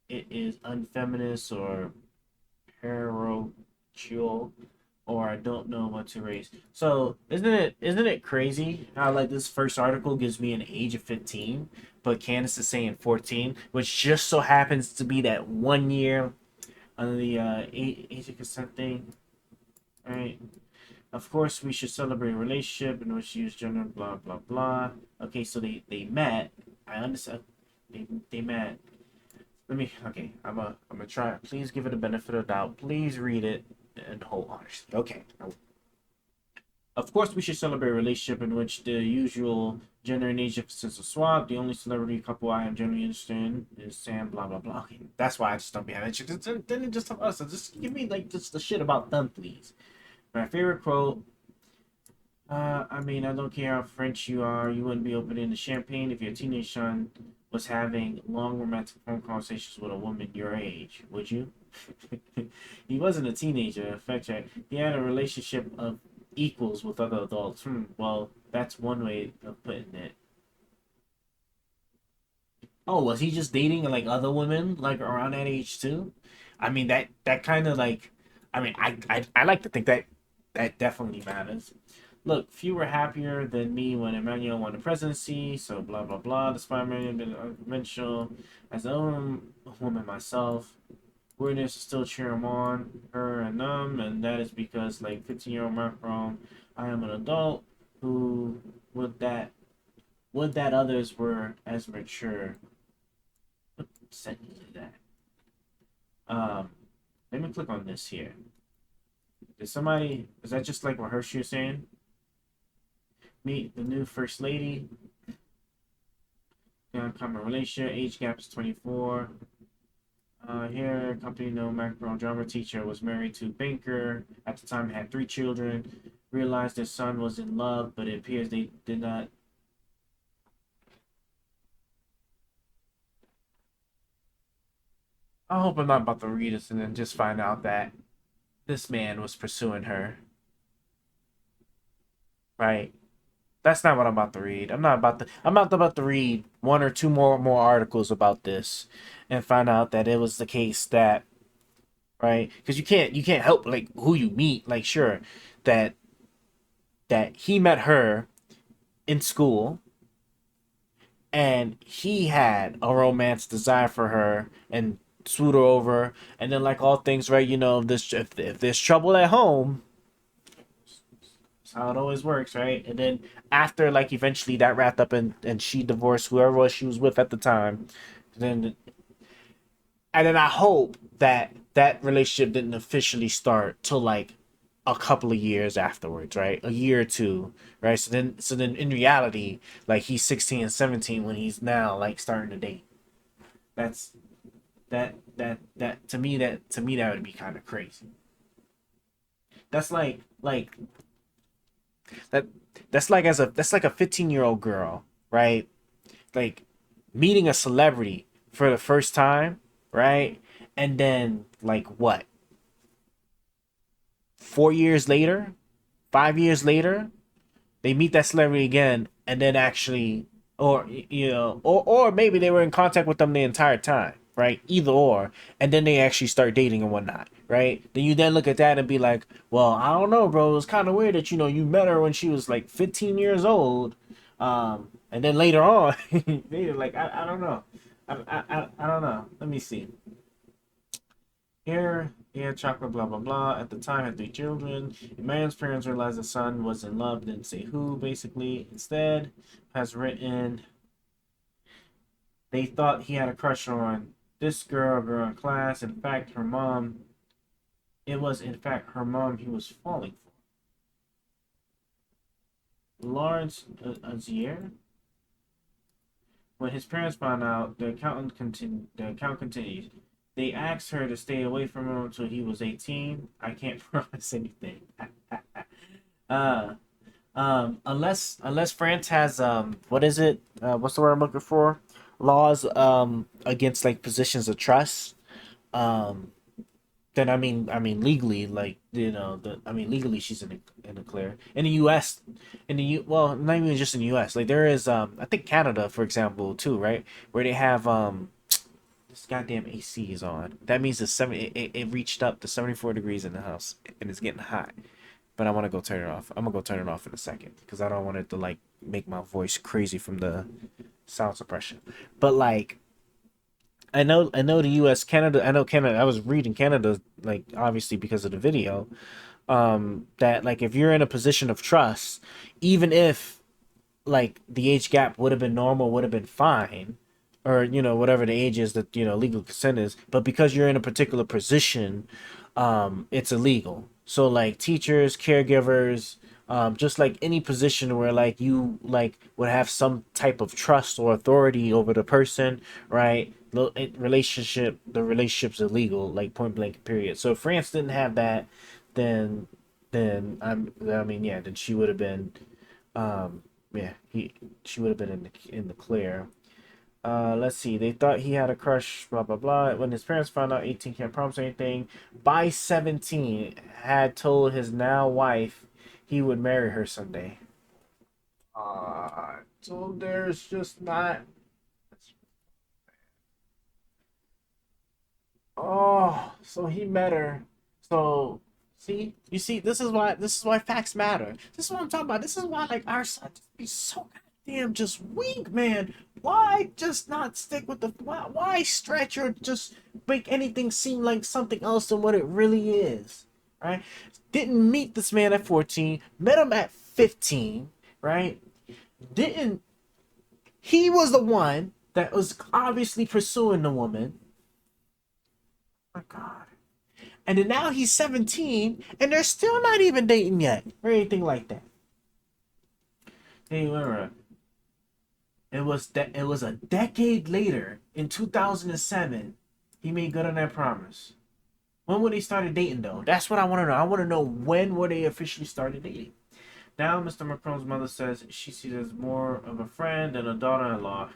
it is unfeminist or parochial or I don't know what to raise. So isn't it crazy how like this first article gives me an age of 15, but Candace is saying 14, which just so happens to be that 1 year under the age of consent thing, right? Of course, we should celebrate a relationship in which you use gender, blah blah blah. Okay, so they met. I understand. They met. Okay, I'm gonna try. Please give it a benefit of doubt. Please read it in whole honesty. Okay. Of course, we should celebrate a relationship in which the usual gender and age emphasis are swapped. The only celebrity couple I am generally interested in is Sam. Blah blah blah. Okay, that's why I just don't be having it. Didn't just tell us. So just give me like just the shit about them, please. My favorite quote. I mean, I don't care how French you are. You wouldn't be opening the champagne if your teenage son was having long romantic phone conversations with a woman your age, would you? He wasn't a teenager. Fact check. He had a relationship of equals with other adults. Well, that's one way of putting it. Oh, was he just dating like other women like around that age too? I mean that kind of like. I mean, I like to think that definitely matters. Look, few were happier than me when Emmanuel won the presidency, so blah blah blah. Despite Emmanuel being unconventional, as a woman myself, weirdness is still cheer him on, her and them, and that is because like 15-year-old Macron, I am an adult who would that others were as mature. What sentence is that? Let me click on this here. Is that just like what Hershey was saying? Meet the new first lady. Common relationship. Age gap is 24. Here, company no Macron drama teacher was married to banker. At the time, had 3 children. Realized their son was in love, but it appears they did not. I hope I'm not about to read this and then just find out that this man was pursuing her. Right? That's not what I'm about to read. I'm not about to read one or two more articles about this and find out that it was the case that, right? Because you can't help like who you meet. Like sure, that he met her in school and he had a romance desire for her and swooped her over, and then like all things, right? You know, if there's trouble at home, that's how it always works, right? And then after like eventually that wrapped up and she divorced whoever she was with at the time, then I hope that that relationship didn't officially start till like a couple of years afterwards, right? A year or two, right? So then in reality, like he's 16 and 17 when he's now like starting to date. That's that to me that would be kind of crazy. That's like that's like a 15-year-old girl, right? Like meeting a celebrity for the first time, right? And then like what? 4 years later, 5 years later, they meet that celebrity again and then actually or you know or maybe they were in contact with them the entire time, right? Either or, and then they actually start dating and whatnot, right? Then you then look at that and be like, well, I don't know, bro. It's kind of weird that you met her when she was like 15 years old, and then later on, they like I don't know, I don't know. Let me see. Here, chocolate, blah blah blah. At the time, had 3 children. Emmanuel's parents realized the son was in love, didn't say who. Basically, instead, has written. They thought he had a crush on this girl in class. In fact, her mom. It was in fact her mom he was falling for. Lawrence Azier. When his parents found out, the account continues. They asked her to stay away from him until he was 18. I can't promise anything. Unless France has what is it? What's the word I'm looking for? Laws against like positions of trust. Then I mean legally, like legally she's in the clear. In the U.S., well, not even just in the U.S. Like there is I think Canada, for example, too, right, where they have this goddamn AC is on. That means it reached up to 74 degrees in the house and it's getting hot. but I want to go turn it off. I'm gonna go turn it off in a second because I don't want it to like make my voice crazy from the sound suppression. But like, I know the U.S., Canada. I know Canada. I was reading Canada, like obviously because of the video. That like if you're in a position of trust, even if like the age gap would have been normal, would have been fine, or you know whatever the age is that you know legal consent is, but because you're in a particular position, it's illegal. So like teachers, caregivers, just like any position where like you like would have some type of trust or authority over the person, right? The relationship's illegal, like point blank period. So if France didn't have that, then I mean yeah, then she would have been yeah, she would have been in the clear. Let's see. They thought he had a crush, blah blah blah. When his parents found out 18 can't promise anything, by 17 had told his now wife he would marry her someday. So there's just not. Oh, so he met her. So see, you see, this is why facts matter. This is what I'm talking about. This is why like our side just be so goddamn just weak, man. Why just not stick with the why stretch or just make anything seem like something else than what it really is, right? Didn't meet this man at 14, met him at 15, right? Didn't he was the one that was obviously pursuing the woman. Oh my God. And then now he's 17 and they're still not even dating yet or anything like that. Hey, remember, it was a decade later in 2007 he made good on that promise. When would they started dating though? That's what I want to know. I want to know when were they officially started dating. Now Mr. Macron's mother says she sees as more of a friend than a daughter-in-law.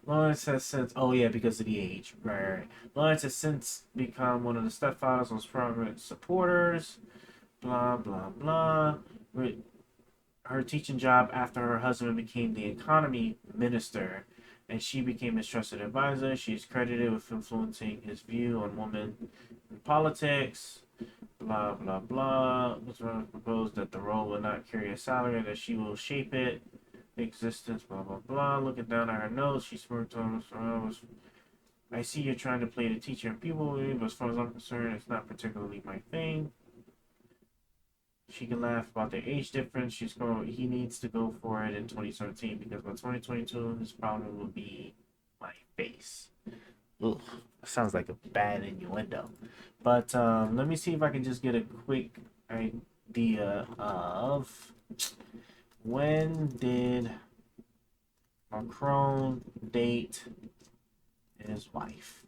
Lawrence has since, oh yeah, because of the age, right. Lawrence has since become one of the stepfather's most prominent supporters, blah, blah, blah. Her teaching job after her husband became the economy minister and she became his trusted advisor. She's credited with influencing his view on women in politics, blah, blah, blah. Mr. proposed that the role will not carry a salary, that she will shape it. Existence, blah blah blah. Looking down at her nose, she smirked on us. I see you're trying to play the teacher and pupil, but as far as I'm concerned, it's not particularly my thing. She can laugh about their age difference. He needs to go for it in 2017 because by 2022, his problem will be my face. Ugh, sounds like a bad innuendo. But let me see if I can just get a quick idea of. When did Macron date his wife?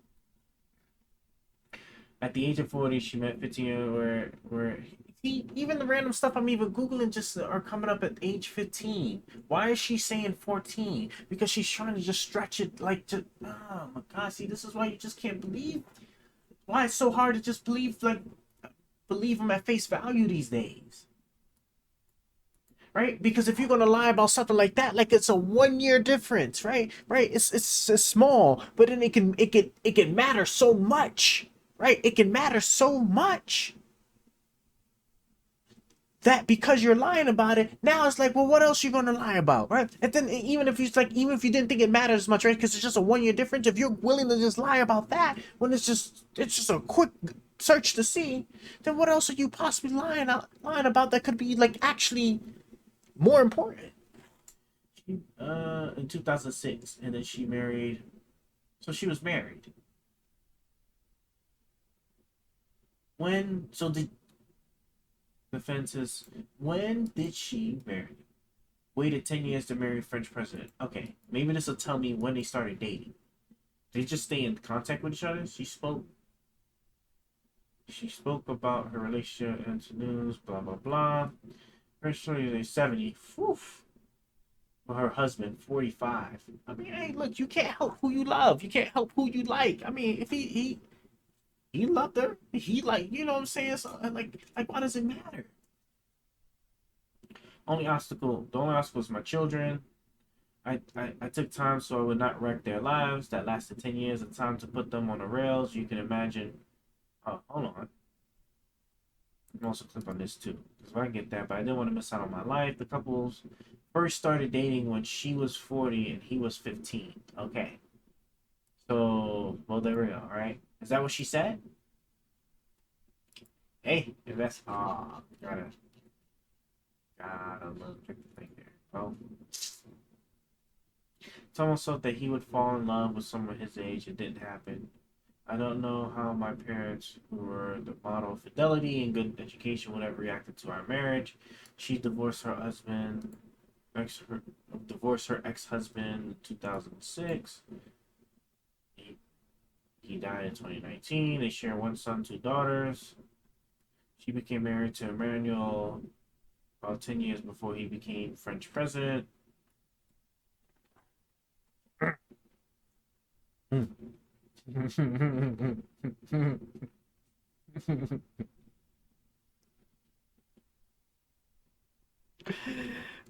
At the age of 40, she met 15 where even the random stuff I'm even Googling just are coming up at age 15. Why is she saying 14? Because she's trying to just stretch it like to, oh my God, see, this is why you just can't believe. Why it's so hard to just believe them at face value these days. Right? Because if you're gonna lie about something like that, like it's a 1 year difference, right? Right? It's small, but then it can matter so much, right? It can matter so much that because you're lying about it, now it's like, well, what else are you gonna lie about, right? And then even if you didn't think it matters as much, right? Because it's just a 1 year difference. If you're willing to just lie about that when it's just a quick search to see, then what else are you possibly lying about that could be like actually more important? In 2006, and then she married. So she was married. When? So the defenses. When did she marry? Waited 10 years to marry French president. Okay, maybe this will tell me when they started dating. They just stay in contact with each other. She spoke about her relationship and news. Blah blah blah. Her story is 70. Woof. For her husband, 45. I mean, hey, look, you can't help who you love. You can't help who you like. I mean, if he loved her, he like, you know what I'm saying? So, like why does it matter? The only obstacle is my children. I took time so I would not wreck their lives. That lasted 10 years of time to put them on the rails. You can imagine. Oh, hold on. also click on this too, because I get that, but I didn't want to miss out on my life. The couples first started dating when she was 40 and he was 15. Okay. So, well, there we go, all right? Is that what she said? Hey, if that's... gotta look at the thing there. Well, someone thought that he would fall in love with someone his age. It didn't happen. I don't know how my parents, who were the model of fidelity and good education, would have reacted to our marriage. She divorced her husband, divorced her ex-husband in 2006. He died in 2019. They share one son, 2 daughters. She became married to Emmanuel about 10 years before he became French president.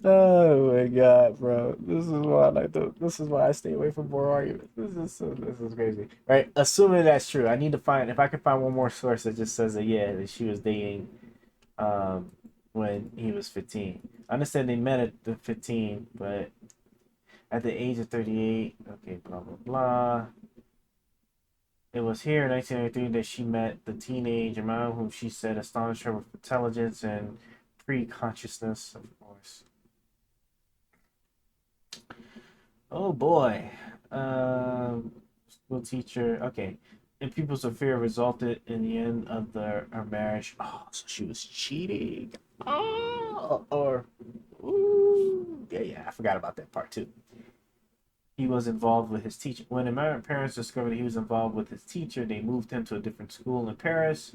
Oh my god, bro! This is why I like to. This is why I stay away from more arguments. This is crazy, right? Assuming that's true, I need to find if I can find one more source that just says that that she was dating, when he was 15. I understand they met at the 15, but at the age of 38, okay, blah blah blah. It was here in 1993 that she met the teenage man whom she said astonished her with intelligence and pre-consciousness, of course. Oh boy. School teacher. Okay. And people's affair resulted in the end of her marriage. Oh, so she was cheating. Oh, or, ooh. Yeah, I forgot about that part too. He was involved with his teacher. When American parents discovered he was involved with his teacher, they moved him to a different school in Paris.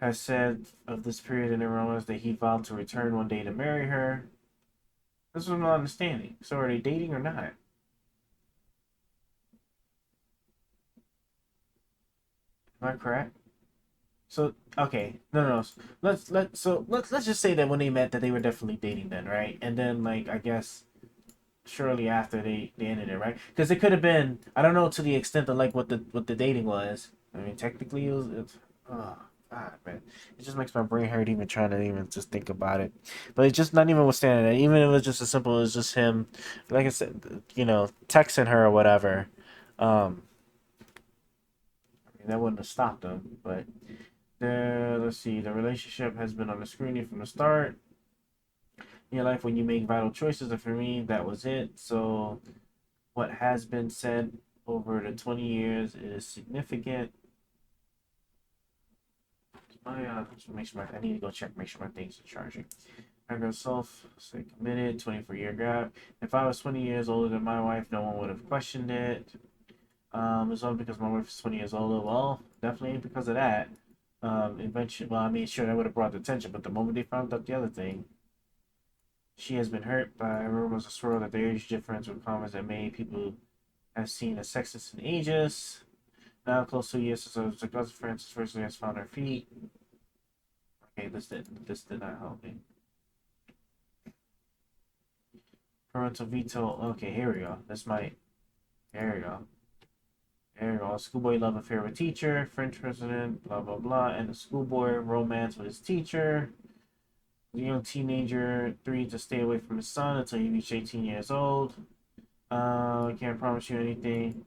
Has said of this period in their lives that he vowed to return one day to marry her. This is what I'm not understanding. So are they dating or not? Am I correct? So okay, no. Let's just say that when they met, that they were definitely dating then, right? And then like I guess shortly after they ended it, right? Because it could have been, I don't know to the extent of like what the dating was. I mean, technically it's oh god, man, it just makes my brain hurt even trying to even just think about it. But it's just not even withstanding that. Even if it was just as simple as just him, like I said, texting her or whatever. I mean, that wouldn't have stopped him. But let's see, the relationship has been on the scrutiny from the start. In your life when you make vital choices, and for me that was it. So what has been said over the 20 years is significant. I need to go check, make sure my things are charging. I got say committed, 24-year gap. If I was 20 years older than my wife, no one would have questioned it. It's all because my wife is 20 years older. Well, definitely because of that. Eventually, well, I mean, sure, that would have brought the attention, but the moment they found out the other thing, she has been hurt by rumors of swirl that the age difference with comments that many people have seen as sexist and ageist. Now, close to a year since I was like, Francis first has found her feet. Okay, this did not help me. Parental veto. Okay, here we go. Here we go. There we go. Schoolboy love affair with teacher, French president, blah blah blah, and the schoolboy romance with his teacher. The young teenager agreed to stay away from his son until he reached 18 years old. I can't promise you anything.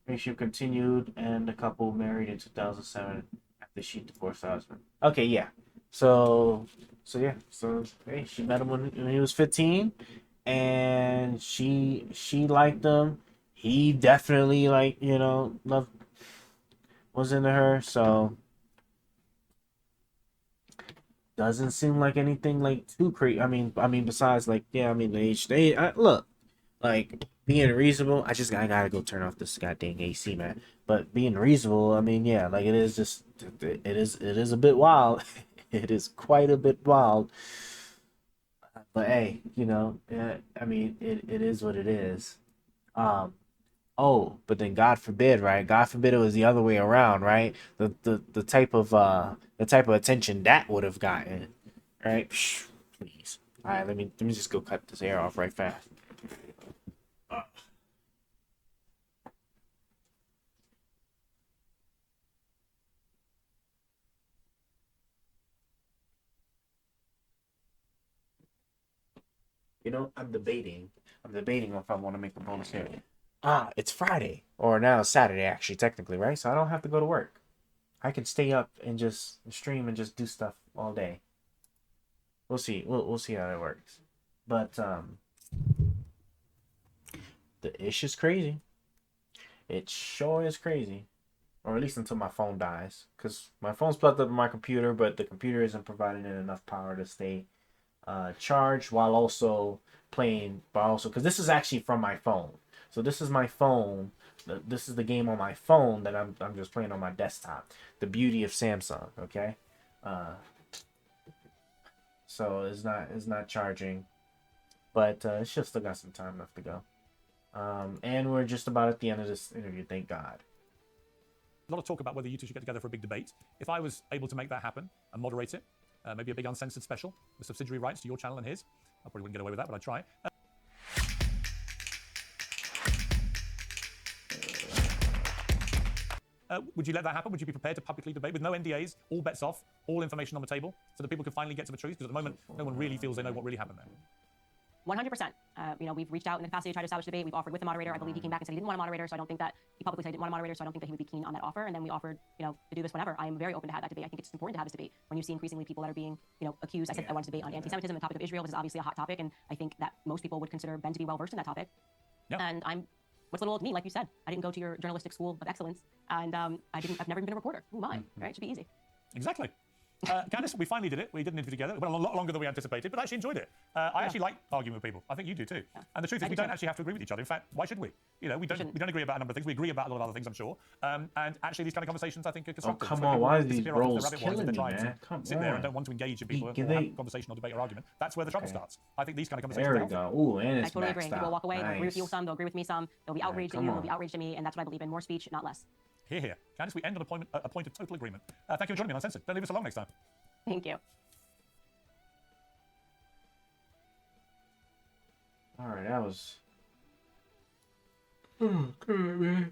Relationship continued, and the couple married in 2007 after she divorced her husband. Okay, yeah. So hey, she met him when he was 15, and she liked him. He definitely loved, was into her. So doesn't seem like anything like too crazy. I mean, besides the age. Look, like being reasonable. I gotta go turn off this goddamn AC, man. But being reasonable, I mean, yeah, like it is a bit wild. It is quite a bit wild. But hey, I mean, it is what it is. Oh, but then God forbid, right? God forbid it was the other way around, right? The type of attention that would have gotten, right? Psh, please. All right, let me just go cut this air off right fast. You know, I'm debating if I want to make a bonus here. It's Friday, or now it's Saturday, actually, technically, right? So I don't have to go to work. I can stay up and just stream and just do stuff all day. We'll see. We'll see how that works. But the ish is crazy. It sure is crazy. Or at least until my phone dies. Because my phone's plugged up in my computer, but the computer isn't providing it enough power to stay charged while also playing. But also, because this is actually from my phone. So this is my phone. This is the game on my phone that I'm just playing on my desktop. The beauty of Samsung, okay? So it's not charging. But it's just still got some time left to go. And we're just about at the end of this interview, thank God. A lot of talk about whether you two should get together for a big debate. If I was able to make that happen and moderate it, maybe a big uncensored special with subsidiary rights to your channel and his, I probably wouldn't get away with that, but I'd try. Would you let that happen? Would you be prepared to publicly debate with no NDAs, all bets off, all information on the table, so that people can finally get to the truth? Because at the moment, no one really feels they know what really happened there. 100%. We've reached out in the capacity to try to establish debate. We've offered with the moderator. I believe he came back and said he didn't want a moderator, so I don't think that he publicly said he didn't want a moderator, so I don't think that he would be keen on that offer. And then we offered, to do this whenever. I am very open to have that debate. I think it's important to have this debate when you see increasingly people that are being, accused. I said I wanted to debate on anti-Semitism, the topic of Israel, which is obviously a hot topic, and I think that most people would consider Ben to be well versed in that topic. Yep. And I'm what's little old me, like you said. I didn't go to your journalistic school of excellence, and I've never been a reporter. Who am I? Right? It should be easy. Exactly. Candace, we finally did it. We did an interview together. It went a lot longer than we anticipated, but I actually enjoyed it. I actually like arguing with people. I think you do too. Yeah. And the truth is, we don't actually have to agree with each other. In fact, why should we? We don't agree about a number of things. We agree about a lot of other things, I'm sure. And actually, these kind of conversations, I think, are constructive. come So on, people why are these disappear off into roles the rabbit warrens of killing their me, tribes man? and Come sit there on. and don't want to engage in people or Can have they- conversation or debate or argument. That's where the trouble starts. I think these kind of conversations There are we healthy. go. Ooh, and I it's totally agree. maxed People will walk away. out. They'll agree with you Nice. some. They'll agree with me some. They'll be outraged at come you. on. They'll be outraged at me, and that's what I believe in. More speech, not less. Here, here. Candace, we end on a point of total agreement. Thank you for joining me on Uncensored. Don't leave us alone next time. Thank you. All right, that was. Oh, God, man.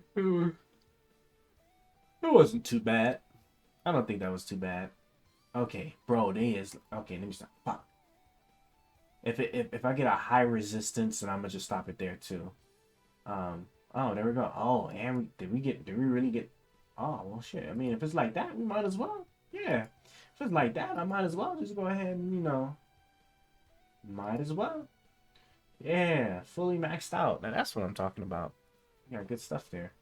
It wasn't too bad. I don't think that was too bad. Okay, bro, they is okay. Let me stop. Fuck. If I get a high resistance, then I'm gonna just stop it there too. Oh, there we go. Oh, and did we really get? Oh, well, shit. I mean, if it's like that, we might as well. Yeah. If it's like that, I might as well just go ahead and might as well. Yeah, fully maxed out. Now that's what I'm talking about. You got good stuff there.